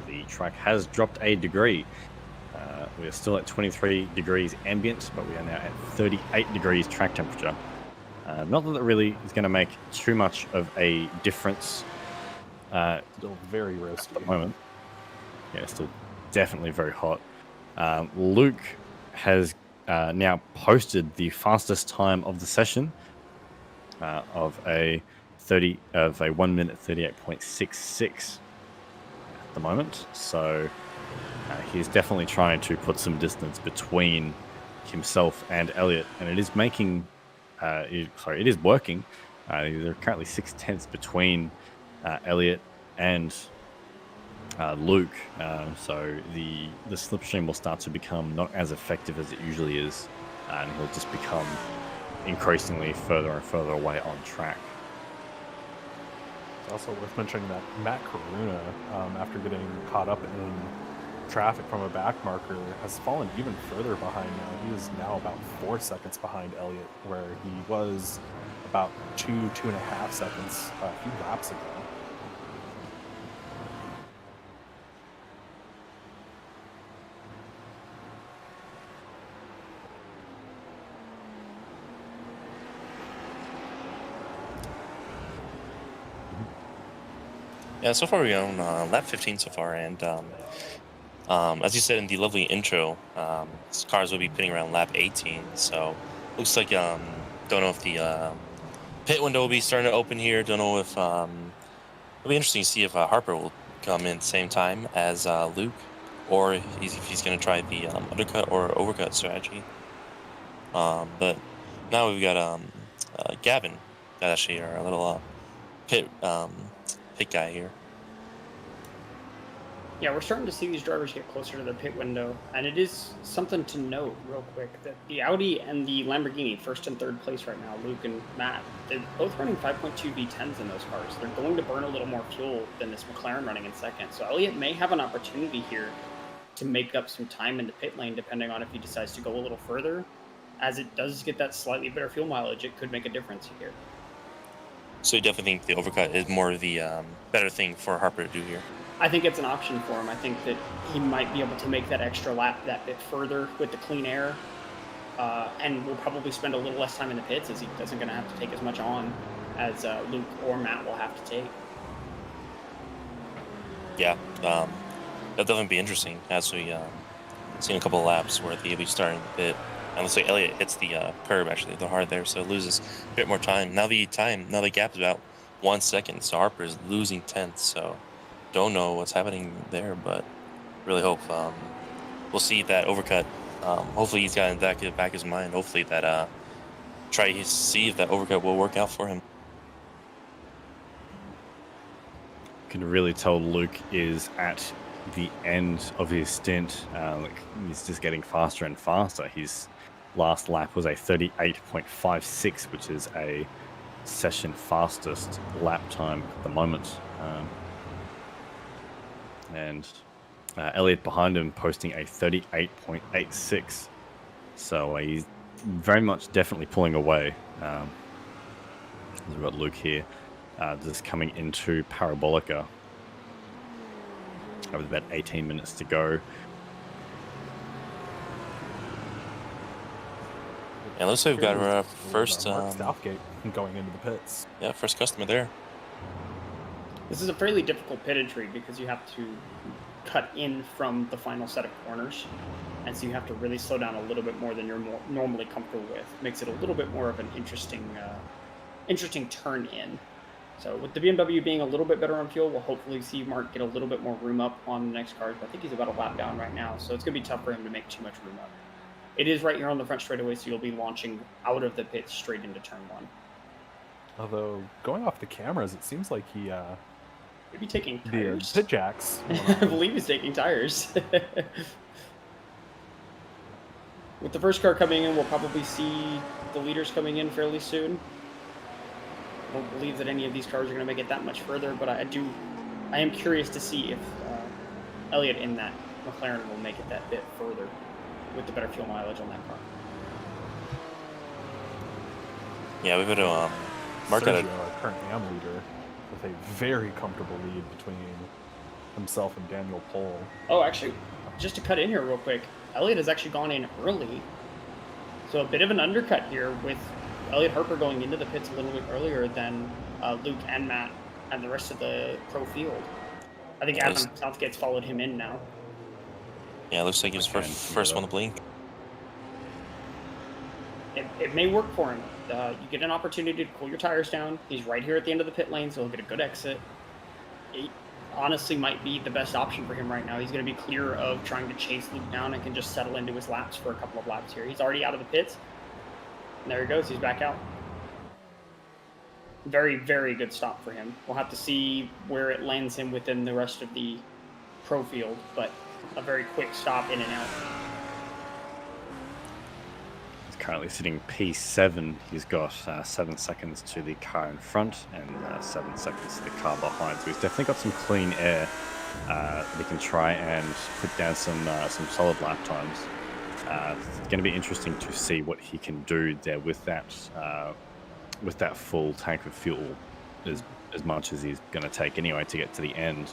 The track has dropped a degree. We are still at 23 degrees ambient, but we are now at 38 degrees track temperature. Not that it really is going to make too much of a difference. Still very roasty at the moment. Yeah, still definitely very hot. Luke has now posted the fastest time of the session of a 1 minute 38.66 at the moment. So he's definitely trying to put some distance between himself and Elliot, and it is making it is working. There are currently 0.6 between Elliot and Luke, so the slipstream will start to become not as effective as it usually is, and he'll just become increasingly further and further away on track. It's also worth mentioning that Matt Karuna, after getting caught up in traffic from a back marker, has fallen even further behind now. He is now about 4 seconds behind Elliot, where he was about 2.5 seconds a few laps ago. Yeah, so far we're on lap 15 so far, and as you said in the lovely intro, cars will be pitting around lap 18. So looks like don't know if the pit window will be starting to open here. Don't know if it'll be interesting to see if Harper will come in at the same time as Luke, or if he's going to try the undercut or overcut strategy. But now we've got Gavin, that's actually our little pit guy here. Yeah, we're starting to see these drivers get closer to their pit window, and it is something to note real quick that the Audi and the Lamborghini, first and third place right now, Luke and Matt, they're both running 5.2 V10s in those cars. They're going to burn a little more fuel than this McLaren running in second. So Elliott may have an opportunity here to make up some time in the pit lane, depending on if he decides to go a little further. As it does get that slightly better fuel mileage, it could make a difference here. So you definitely think the overcut is more of the better thing for Harper to do here? I think it's an option for him. I think that he might be able to make that extra lap that bit further with the clean air, and will probably spend a little less time in the pits as he doesn't going to have to take as much on as Luke or Matt will have to take. Yeah, that'll definitely be interesting as we seen a couple of laps where he'll be starting the pit. And looks like Elliott hits the curb actually, the hard there, so loses a bit more time. Now the gap is about 1 second, so Harper is losing tenths. So don't know what's happening there, but really hope we'll see that overcut. Hopefully he's got in the back of his mind. Hopefully that try to see if that overcut will work out for him. Can really tell Luke is at the end of his stint. He's just getting faster and faster. His last lap was a 38.56, which is a session fastest lap time at the moment. And Elliott behind him posting a 38.86. So he's very much definitely pulling away. We've got Luke here just coming into Parabolica. With about 18 minutes to go. Yeah, looks like we've got our first Mark Southgate going into the pits. Yeah, first customer there. This is a fairly difficult pit entry because you have to cut in from the final set of corners, and so you have to really slow down a little bit more than you're normally comfortable with. Makes it a little bit more of an interesting turn in. So with the BMW being a little bit better on fuel, we'll hopefully see Mark get a little bit more room up on the next cars. But I think he's about a lap down right now, so it's going to be tough for him to make too much room up. It is right here on the front straightaway, so you'll be launching out of the pits straight into turn one. Although, going off the cameras, it seems like he... Maybe taking tires. The pit jacks. I believe he's taking tires. With the first car coming in, we'll probably see the leaders coming in fairly soon. I don't believe that any of these cars are going to make it that much further, but I am curious to see if Elliott in that McLaren will make it that bit further with the better fuel mileage on that car. Yeah, we've got to mark Sergio, out our current AM leader, with a very comfortable lead between himself and Daniel Pohl. Oh, actually, just to cut in here real quick, Elliott has actually gone in early, so a bit of an undercut here with Elliott Harper going into the pits a little bit earlier than Luke and Matt and the rest of the pro field. I think Adam Southgate's followed him in now. Yeah, it looks like he was first one to blink. It may work for him. You get an opportunity to cool your tires down. He's right here at the end of the pit lane, so he'll get a good exit. It honestly might be the best option for him right now. He's going to be clear of trying to chase Luke down and can just settle into his laps for a couple of laps here. He's already out of the pits. And there he goes. He's back out. Very, very good stop for him. We'll have to see where it lands him within the rest of the pro field, but a very quick stop in and out. He's currently sitting P7. He's got 7 seconds to the car in front and 7 seconds to the car behind. So he's definitely got some clean air. He can try and put down some solid lap times. It's going to be interesting to see what he can do there with that full tank of fuel, as much as he's going to take anyway to get to the end.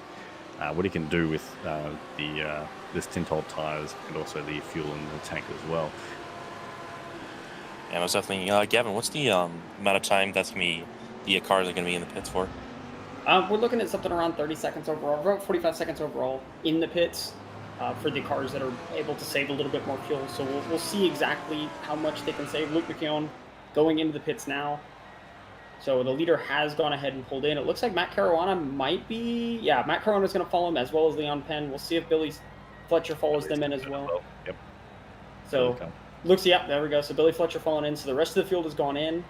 What he can do with the stint-old tires and also the fuel in the tank as well. Yeah, most definitely. Gavin, what's the amount of time that's going to be the cars are going to be in the pits for? We're looking at something around 30 seconds overall, around 45 seconds overall in the pits. For the cars that are able to save a little bit more fuel. So we'll see exactly how much they can save. Luke McKeown going into the pits now. So the leader has gone ahead and pulled in. It looks like Matt Caruana might be... Yeah, Matt Caruana's going to follow him as well as Leon Penn. We'll see if Billy Fletcher follows them in as well. Yep. So looks... Yeah, there we go. So Billy Fletcher falling in. So the rest of the field has gone in.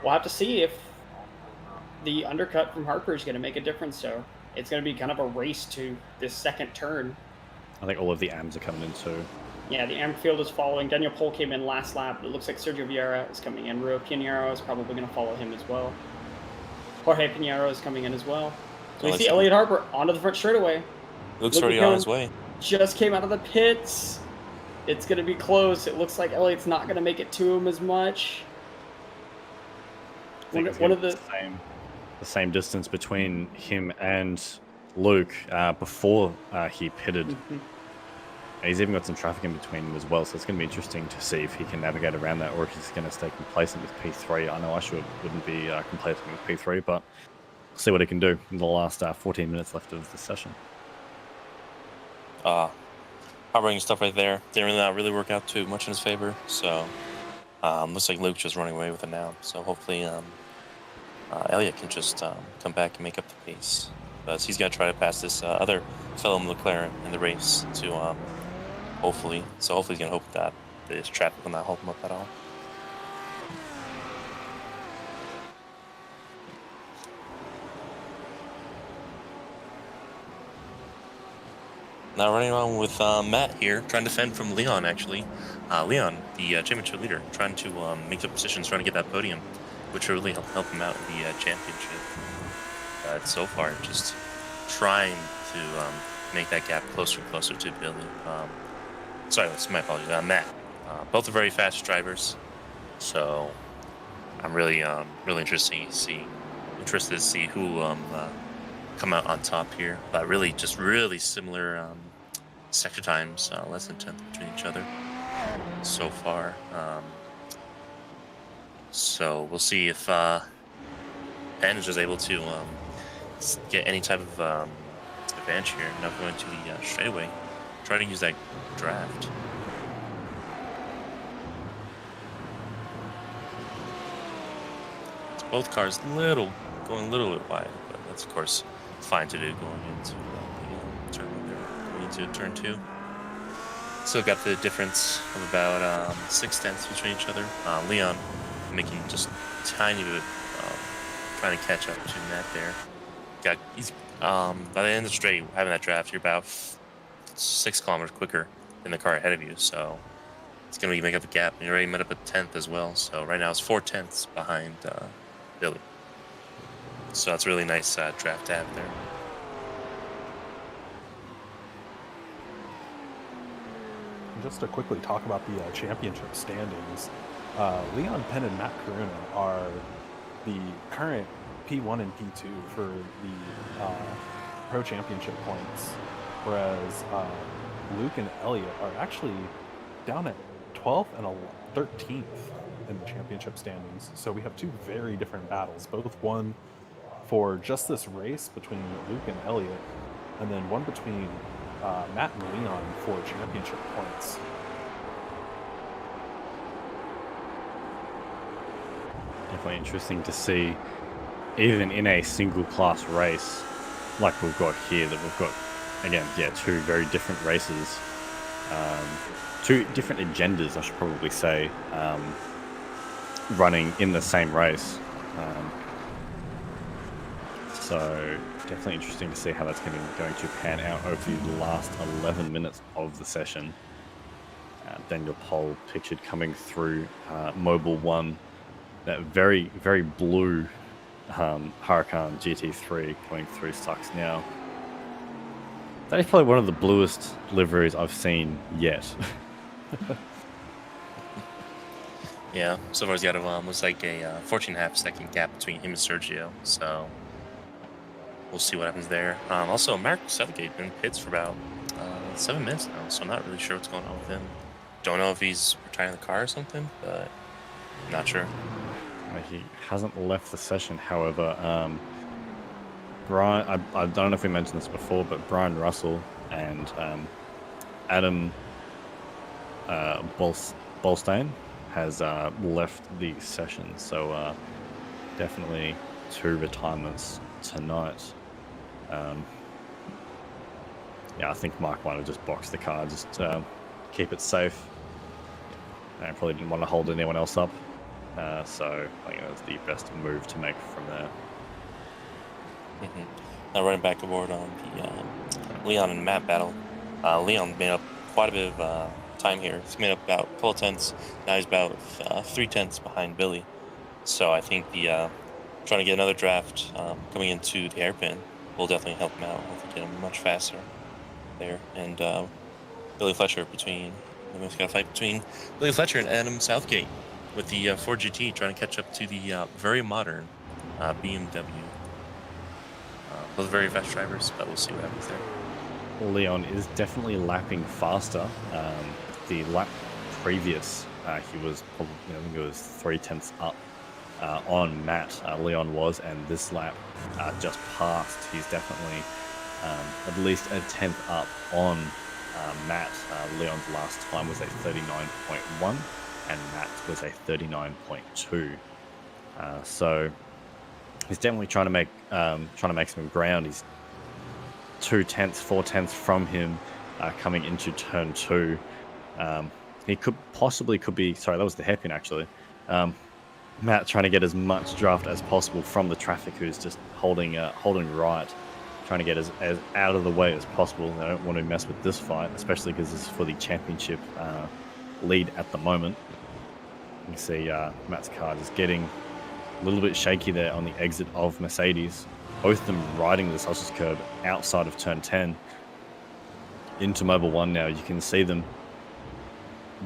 We'll have to see if the undercut from Harper is going to make a difference. So it's going to be kind of a race to this second turn. I think all of the AMs are coming in too. Yeah, the AM field is following. Daniel Pohl came in last lap. It looks like Sergio Vieira is coming in. Rio Pinheiro is probably going to follow him as well. Jorge Pinheiro is coming in as well. So we see Elliot Harper onto the front straightaway. Looks already on his way. Just came out of the pits. It's going to be close. It looks like Elliot's not going to make it to him as much. One of the same distance between him and Luke before he pitted. Mm-hmm. He's even got some traffic in between them as well, so it's going to be interesting to see if he can navigate around that or if he's going to stay complacent with P3. I know I wouldn't be complacent with P3, but we'll see what he can do in the last 14 minutes left of the session. Hovering stuff right there didn't really work out too much in his favor, so looks like Luke just running away with it now. So hopefully Elliot can just come back and make up the pace, but he's got to try to pass this other fellow McLaren in the race to hopefully he's gonna hope that this traffic will not hold him up at all. Now running around with Matt here, trying to defend from Leon, actually. Leon, the championship leader, trying to make the positions, trying to get that podium, which will really help him out in the championship. But so far, just trying to make that gap closer and closer to Billy. Sorry, my apologies. Matt. Both are very fast drivers, so I'm really interested to see who come out on top here. But really similar sector times, less than 10th between each other so far. So we'll see if Bandage is able to get any type of advantage here. Now going to the straightaway, try to use that draft. So both cars going a little bit wide, but that's of course fine to do going into the turn one there, going into turn 2. Still got the difference of about 6/10 between each other. Leon making just a tiny bit, trying to catch up to Matt there. He's by the end of the straight, having that draft, you're about 6 kilometers quicker than the car ahead of you, so it's going to make up the gap. And you already met up at 10th as well, so right now it's 4/10 behind Billy. So that's a really nice draft to have there. Just to quickly talk about the championship standings, Leon Penn and Matt Karuna are the current P1 and P2 for the Pro Championship points, whereas Luke and Elliot are actually down at 12th and 13th in the championship standings. So we have two very different battles, both one for just this race between Luke and Elliot, and then one between Matt and Leon for championship points. Definitely interesting to see, even in a single class race like we've got here, that we've got, again, two very different races, two different agendas, I should probably say, running in the same race. So definitely interesting to see how that's going to pan out over the last 11 minutes of the session. Daniel Pohl pictured coming through Mobile 1, that very, very blue Huracan GT3 coming through Sucks now. That is probably one of the bluest liveries I've seen yet. Yeah, so far he's got almost like a 14.5 second gap between him and Sergio, so we'll see what happens there. Also, Mark Southgate been in pits for about 7 minutes now, so I'm not really sure what's going on with him. Don't know if he's retiring the car or something, but I'm not sure. He hasn't left the session, however. Brian, I don't know if we mentioned this before, but Brian Russell and Adam Bolstein has left the session, so definitely 2 retirements tonight. Yeah, I think Mark might have just boxed the car, just keep it safe. And probably didn't want to hold anyone else up. So I think that's the best move to make from there. running back aboard on the Leon and Matt battle. Leon made up quite a bit of time here. He's made up about a couple tenths. Now he's about 3 tenths behind Billy. So I think the trying to get another draft coming into the hairpin will definitely help him out. I think get him much faster there. And Billy Fletcher we've got a fight between Billy Fletcher and Adam Southgate with the Ford GT trying to catch up to the very modern BMW. Both very fast drivers, but we'll see what happens there. Leon is definitely lapping faster. The lap previous, he was probably, I think it was 3 tenths up on Matt. Leon was, and this lap just passed. He's definitely at least a tenth up on Matt. Leon's last time was a 39.1, and Matt was a 39.2. So he's definitely trying to make some ground. He's 4 tenths from him coming into turn 2. He could be. Sorry, that was the hairpin actually. Matt trying to get as much draft as possible from the traffic, who's just holding right, trying to get as out of the way as possible. They don't want to mess with this fight, especially because this is for the championship lead at the moment. You can see Matt's car just getting a little bit shaky there on the exit of Mercedes. Both of them riding the sausage curb outside of turn 10 into Mobile 1 now. You can see them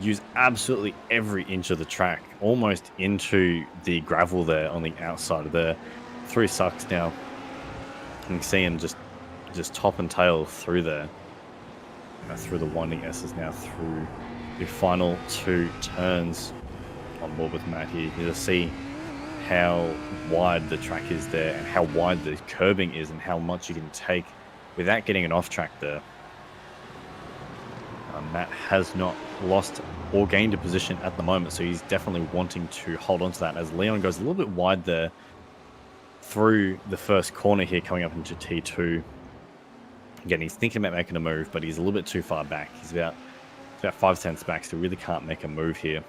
use absolutely every inch of the track, almost into the gravel there on the outside of there. Through sucks now. You can see him just top and tail through there. Through the winding S's now, through the final 2 turns on board with Matt here. You just see how wide the track is there and how wide the curbing is and how much you can take without getting an off track there. Matt has not lost or gained a position at the moment, so he's definitely wanting to hold on to that as Leon goes a little bit wide there through the first corner here coming up into T2. Again, he's thinking about making a move, but he's a little bit too far back. He's about 5 tenths back, so he really can't make a move here.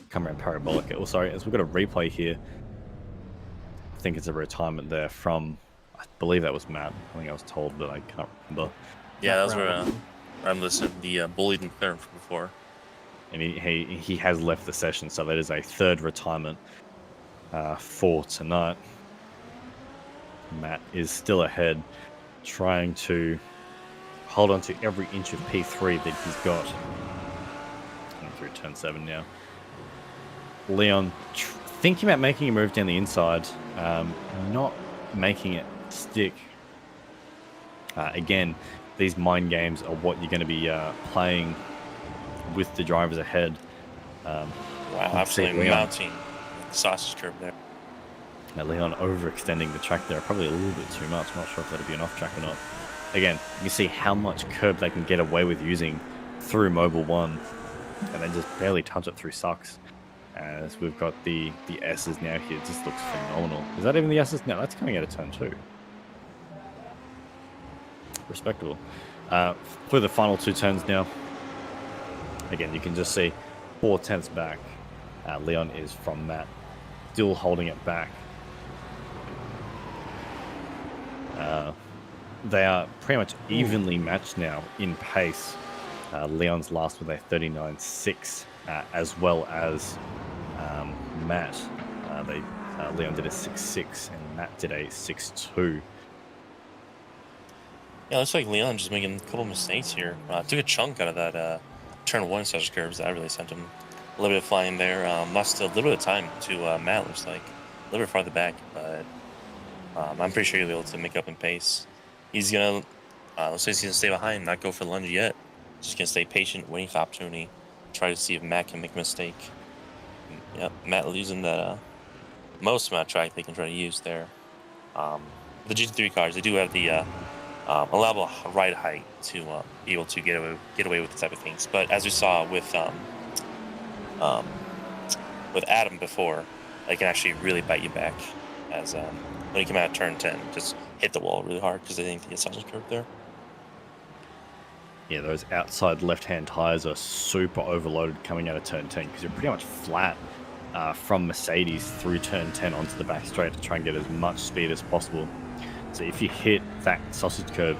Come around Parabolica. Oh, sorry, as we've got a replay here. I think it's a retirement there from, I believe that was Matt. I think I was told, but I can't remember. Yeah, that's where I'm listening. The bullied McLaren from before. And he has left the session, so that is a 3rd retirement for tonight. Matt is still ahead, trying to hold on to every inch of P3 that he's got. Coming through turn 7 now. Leon thinking about making a move down the inside, not making it stick. Again, these mind games are what you're going to be playing with the drivers ahead. Wow, absolutely mounting sausage curve there. Now Leon overextending the track there, probably a little bit too much. I'm not sure if that'll be an off track or not. Again, you see how much curb they can get away with using through Mobile 1, and then just barely touch it through sucks. As we've got the S's now here, it just looks phenomenal. Is that even the S's? No, that's coming out of turn 2. Respectable. For the final 2 turns now, again, you can just see 4 tenths back. Leon is from Matt, still holding it back. They are pretty much evenly matched now in pace. Leon's last with a 39.6, as well as Matt. Leon did a 6.6 and Matt did a 6.2. Yeah, looks like Leon just making a couple mistakes here. Took a chunk out of that turn 1 such curves. That really sent him a little bit of flying there. Lost a little bit of time to Matt, looks like. A little bit farther back, but I'm pretty sure he'll be able to make up in pace. He's going to, looks like he's going to stay behind, not go for the lunge yet. Just going to stay patient, waiting for opportunity. Try to see if Matt can make a mistake. Yep, Matt losing that most amount of track they can try to use there. The Gt3 cars, they do have the allowable ride height to be able to get away with this type of things. But as we saw with Adam before, they can actually really bite you back. As when you come out of turn 10, just hit the wall really hard because they think the sausage curve there. Yeah, those outside left-hand tires are super overloaded coming out of turn 10 because you're pretty much flat from Mercedes through turn 10 onto the back straight to try and get as much speed as possible. So if you hit that sausage curb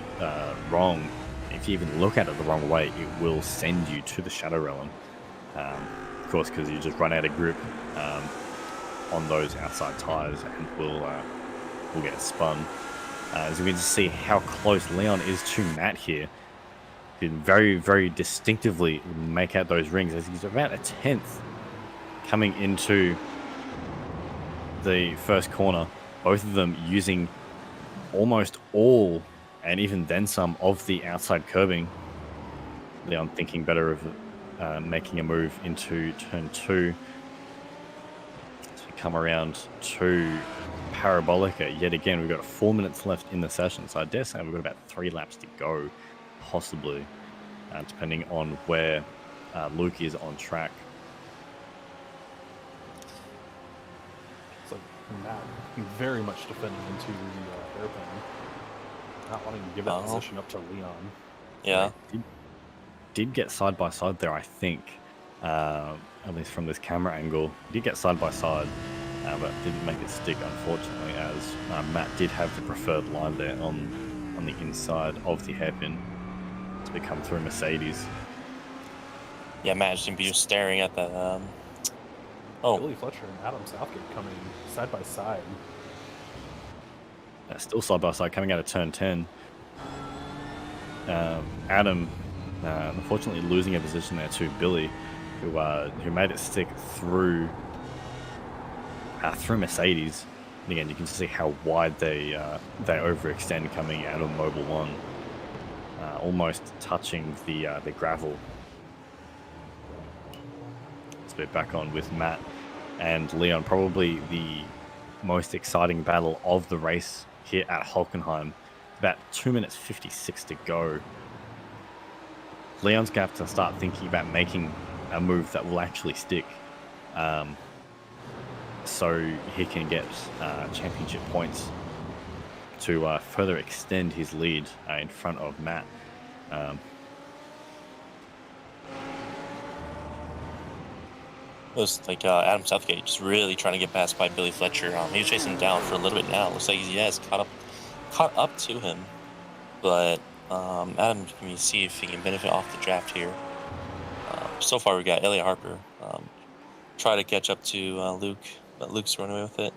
wrong, if you even look at it the wrong way, it will send you to the Shadow Realm. Of course, because you just run out of grip on those outside tires and will get spun. As we can see how close Leon is to Matt here. He can very, very distinctively make out those rings as he's about a 10th coming into the first corner. Both of them using almost all, and even then some, of the outside curbing. Leon thinking better of making a move into turn 2 to come around to Parabolica. Yet again, we've got 4 minutes left in the session, so I dare say we've got about 3 laps to go, possibly, depending on where Luke is on track. It's like Matt very much defending into the hairpin, not wanting to give that position up to Leon. Yeah. Did get side by side there, I think, at least from this camera angle. Did get side by side, but didn't make it stick, unfortunately, as Matt did have the preferred line there on the inside of the hairpin to become through Mercedes. Yeah, Matt just seemed to be just staring at that. Billy Fletcher and Adam Southgate coming side by side. Still side by side coming out of turn 10. Adam, unfortunately, losing a position there to Billy, who made it stick through Mercedes. And again, you can see how wide they overextend coming out of Mobile 1, almost touching the gravel. Let's be back on with Matt and Leon. Probably the most exciting battle of the race here at Hockenheim. About 2 minutes 56 to go. Leon's going to have to start thinking about making a move that will actually stick, so he can get championship points to further extend his lead in front of Matt. It was like Adam Southgate just really trying to get past by Billy Fletcher. He was chasing him down for a little bit now. Looks like he has caught up to him, but Adam can see if he can benefit off the draft here. So far, we got Elliot Harper try to catch up to Luke, but Luke's running away with it.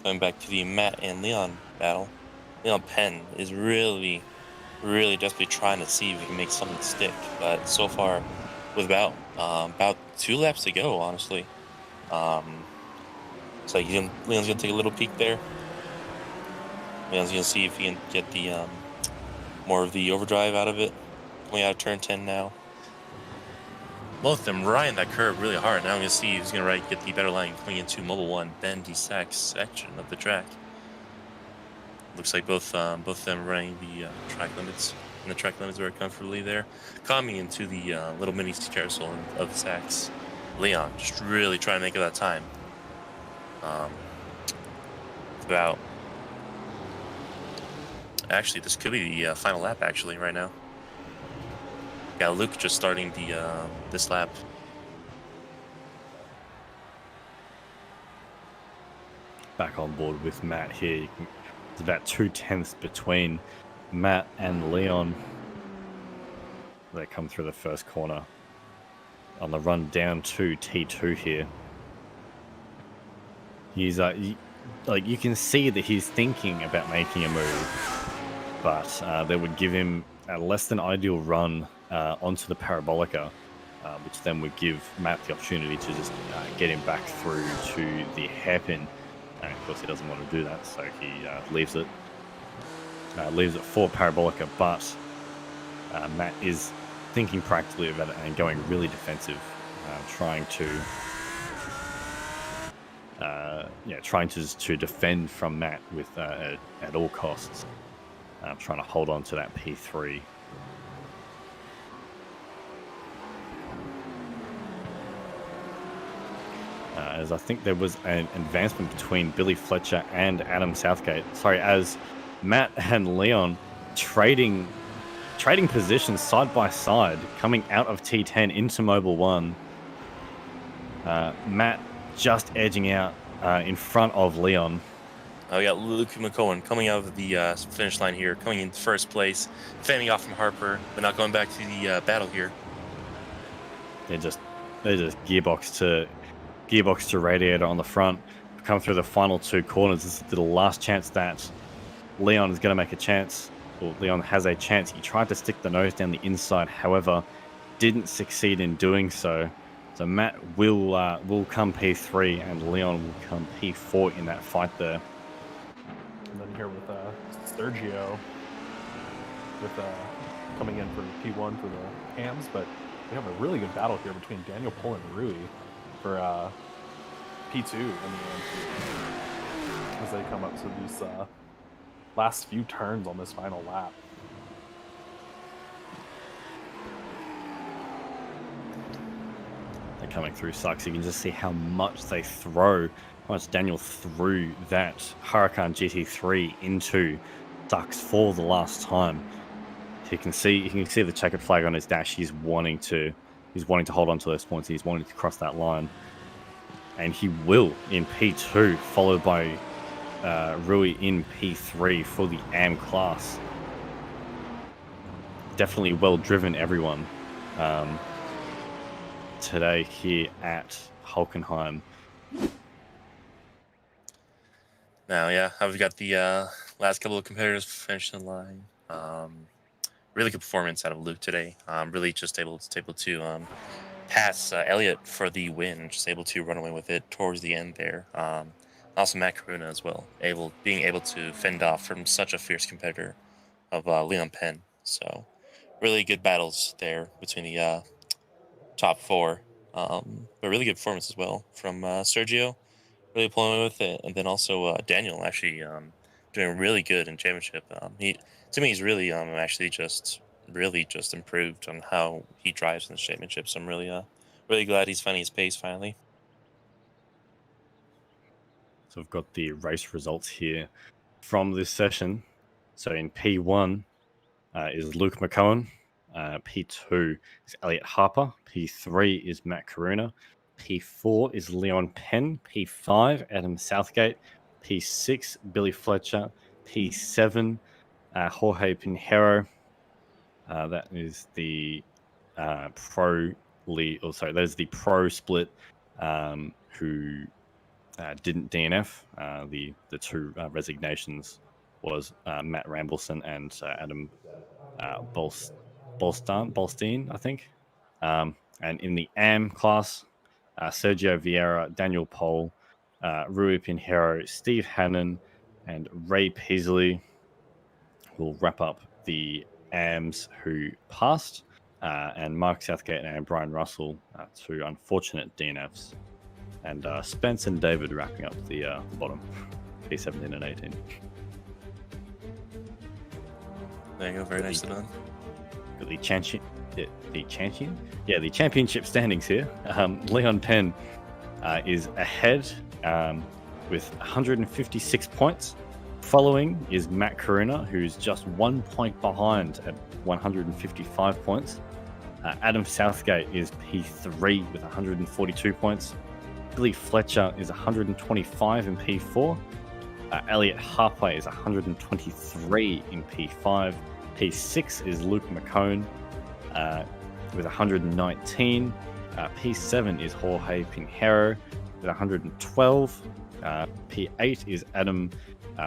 Going back to the Matt and Leon battle. Leon Penn is really desperately trying to see if he can make something stick, but so far, with about 2 laps to go, honestly. So Leon's gonna take a little peek there. Leon's gonna see if he can get the more of the overdrive out of it. Coming out of turn 10 now. Both of them riding that curve really hard. Now I'm gonna see who's gonna get the better line coming into Mobile 1, bendy sack section of the track. Looks like both of them running the track limits. And the track limits very comfortably there. Coming into the little mini carousel of the sacks. Leon just really trying to make it that time. About... Actually, this could be the final lap, actually, right now. Got Luke just starting the this lap. Back on board with Matt here. It's about 2/10 between Matt and Leon. They come through the first corner on the run down to T2 here. He's like, you can see that he's thinking about making a move, but that would give him a less than ideal run onto the Parabolica, which then would give Matt the opportunity to just get him back through to the hairpin. And of course, he doesn't want to do that, so he leaves it. Leaves it for Parabolica, but Matt is thinking practically about it and going really defensive, trying to defend from Matt with at all costs, trying to hold on to that P3. As I think there was an advancement between Billy Fletcher and Adam Southgate. Sorry, as Matt and Leon trading positions side by side, coming out of T10 into Mobile 1. Matt just edging out in front of Leon. We got Luke McCowan coming out of the finish line here, coming in first place, fanning off from Harper, but not going back to the battle here. They're just gearbox to radiator on the front. Come through the final two corners. This is the last chance that Leon is going to make a chance. Well, Leon has a chance. He tried to stick the nose down the inside, however, didn't succeed in doing so. So Matt will come P3 and Leon will come P4 in that fight there. And then here with Sergio with coming in for P1 for the hams, but we have a really good battle here between Daniel Pohl and Rui for P2 in the end as they come up to these last few turns on this final lap. They're coming through sucks. You can just see how much they throw, how much Daniel threw that Huracan GT3 into sucks for the last time. You can see the checkered flag on his dash. He's wanting to hold on to those points. He's wanting to cross that line. And he will in P2, followed by Rui in P3 for the AM class. Definitely well driven, everyone, today here at Hockenheim. Now, yeah, we've got the last couple of competitors finish the line. Really good performance out of Luke today. Really just able to pass Elliott for the win, just able to run away with it towards the end there. Also Matt Karuna as well, being able to fend off from such a fierce competitor of Leon Penn. So really good battles there between the top four. But really good performance as well from Sergio, really pulling away with it, and then also Daniel actually doing really good in championship. He's really actually just improved on how he drives in the championship. So I'm really glad he's finding his pace finally. So we've got the race results here from this session. So in P1 is Luke McCowan. P2 is Elliot Harper. P3 is Matt Karuna. P4 is Leon Penn. P5, Adam Southgate. P6, Billy Fletcher. P7, Jorge Pinheiro. That is the pro lead. Oh, sorry, that is the pro split who didn't DNF. The two resignations was Matt Rambleson and Adam Bolstein, I think. And in the AM class, Sergio Vieira, Daniel Pohl, Rui Pinheiro, Steve Hannon, and Ray Peasley will wrap up the AMs who passed, and Mark Southgate and Brian Russell, two unfortunate DNFs. And Spence and David wrapping up the bottom, P17 and 18. There you go, very nicely done. Got the championship standings here. Leon Penn is ahead with 156 points. Following is Matt Karuna, who's just 1 point behind at 155 points. Adam Southgate is P3 with 142 points. Billy Fletcher is 125 in P4. Elliot Harper is 123 in P5. P6 is Luke McCone with 119. P7 is Jorge Pinheiro with 112. P8 is Adam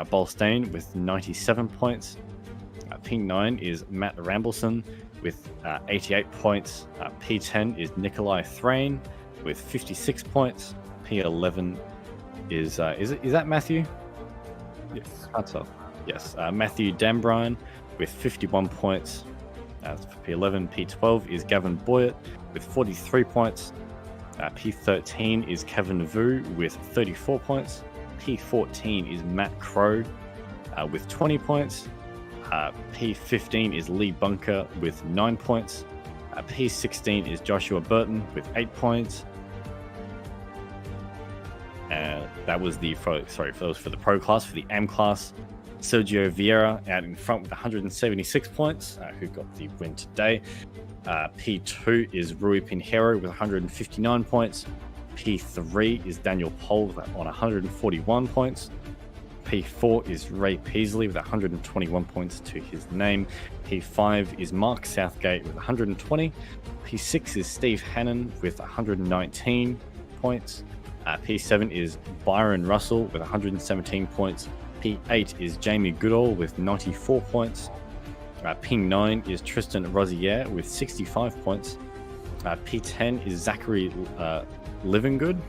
Bolstein with 97 points. P9 is Matt Rambleson with 88 points. P10 is Nikolai Thrain with 56 points. P11 is that Matthew? Yes. That's all. Yes. Matthew Dambrine with 51 points. For P11. P12 is Gavin Boyett with 43 points. P13 is Kevin Vu with 34 points. P14 is Matt Crow with 20 points. P15 is Lee Bunker with 9 points. P16 is Joshua Burton with 8 points. That was for the pro class. For the AM class, Sergio Vieira out in front with 176 points, who got the win today. P2 is Rui Pinheiro with 159 points. P3 is Daniel Pohl on 141 points. P4 is Ray Peasley with 121 points to his name. P5 is Mark Southgate with 120. P6 is Steve Hannon with 119 points. P7 is Byron Russell with 117 points. P8 is Jamie Goodall with 94 points. P9 is Tristan Rosier with 65 points. P10 is Zachary Livingood,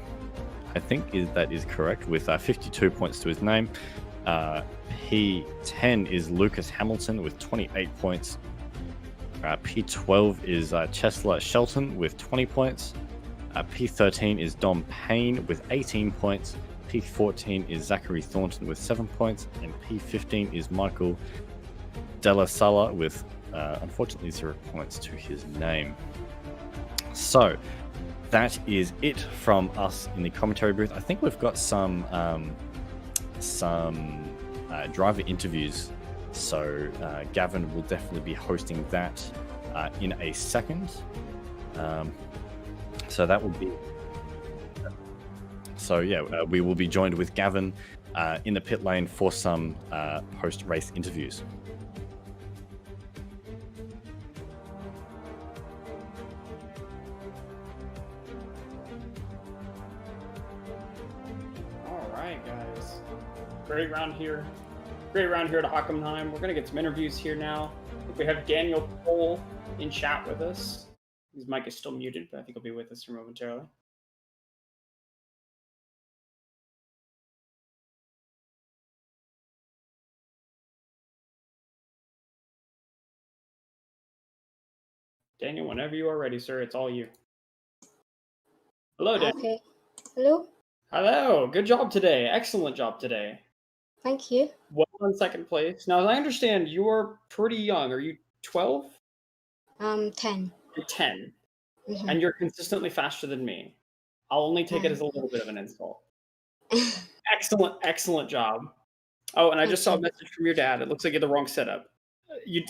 I think that is correct, with 52 points to his name. P10 is Lucas Hamilton with 28 points. P12 is Chesler Shelton with 20 points. P13 is Dom Payne with 18 points. P14 is Zachary Thornton with 7 points. And P15 is Michael Della Sala with, unfortunately, 0 points to his name. So, that is it from us in the commentary booth. I think we've got some driver interviews. So, Gavin will definitely be hosting that in a second. So that will be... So, yeah, we will be joined with Gavin in the pit lane for some post-race interviews. Great round here. Great round here at Hockenheim. We're going to get some interviews here now. I think we have Daniel Cole in chat with us. His mic is still muted, but I think he'll be with us here momentarily. Daniel, whenever you are ready, sir, it's all you. Hello, Daniel. Okay. Hello. Hello. Good job today. Excellent job today. Thank you. Well in second place. Now, as I understand, you're pretty young. Are you 12? 10. You're 10. Mhm. And you're consistently faster than me. I'll only take it as a little bit of an insult. Excellent job. Oh, and I just saw a message from your dad. It looks like you had the wrong setup. You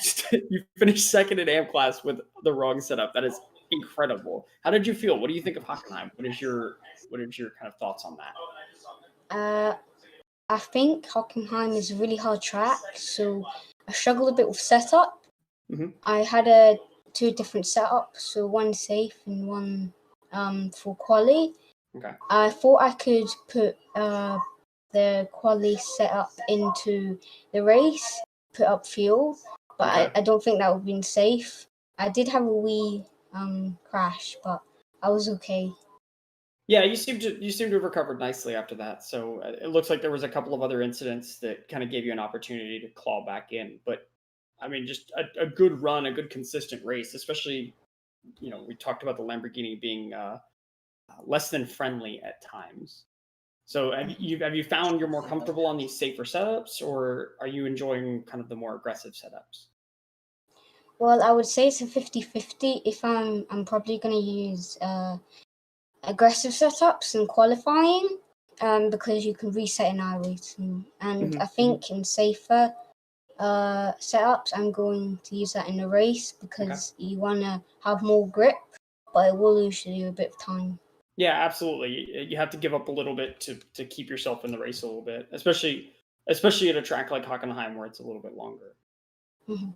finished second in AM class with the wrong setup. That is incredible. How did you feel? What do you think of Hockenheim? What is your kind of thoughts on that? I think Hockenheim is a really hard track, so I struggled a bit with setup. Mm-hmm. I had two different setups, so one safe and one for quali. Okay. I thought I could put the quali setup into the race, put up fuel, but Okay. I don't think that would have been safe. I did have a wee crash, but I was okay. Yeah, you seem to have recovered nicely after that. So it looks like there was a couple of other incidents that kind of gave you an opportunity to claw back in. But I mean, just a good run, a good consistent race, especially, we talked about the Lamborghini being less than friendly at times. So have you found you're more comfortable on these safer setups, or are you enjoying kind of the more aggressive setups? Well, I would say it's a 50-50. If I'm probably going to use aggressive setups in qualifying, because you can reset in iRacing, and Mhm. I think in safer setups, I'm going to use that in the race because you want to have more grip, but it will lose you a bit of time. Yeah, absolutely. You have to give up a little bit to keep yourself in the race a little bit, especially at a track like Hockenheim where it's a little bit longer. Mm-hmm.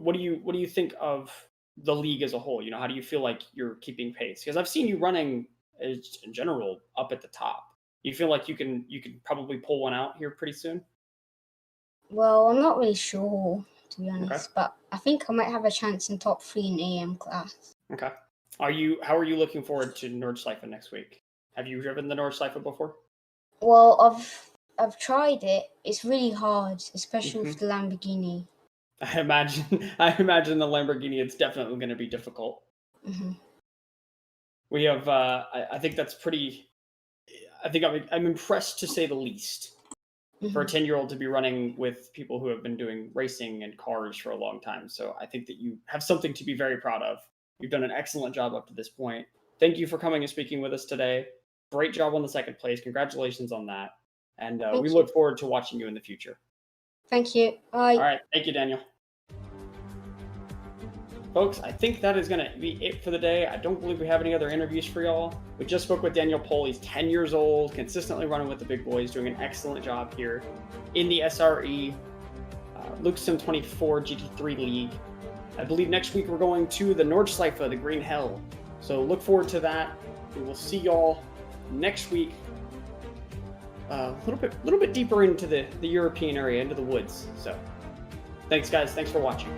What do you think of the league as a whole? How do you feel like you're keeping pace? Because I've seen you running in general up at the top. You feel like you can probably pull one out here pretty soon? Well, I'm not really sure, to be honest, but I think I might have a chance in top 3 in AM class. Okay. How are you looking forward to Nordschleife next week? Have you driven the Nordschleife before? Well, I've tried it. It's really hard, especially with the Lamborghini. I imagine the Lamborghini. It's definitely going to be difficult. Mm-hmm. We have. I think that's pretty. I think I'm impressed to say the least. Mm-hmm. For a 10-year-old to be running with people who have been doing racing and cars for a long time. So I think that you have something to be very proud of. You've done an excellent job up to this point. Thank you for coming and speaking with us today. Great job on the second place. Congratulations on that. And we look forward to watching you in the future. Thank you. Bye. All right. Thank you, Daniel. folks, I think that is going to be it for the day. I don't believe we have any other interviews for y'all. We just spoke with Daniel Pohl. He's 10 years old, consistently running with the big boys, doing an excellent job here in the SRE Sim 24 GT3 League. I believe next week we're going to the Nordschleife, the Green Hell. So look forward to that. We will see y'all next week. A little bit deeper into the European area, into the woods. So thanks, guys. Thanks for watching.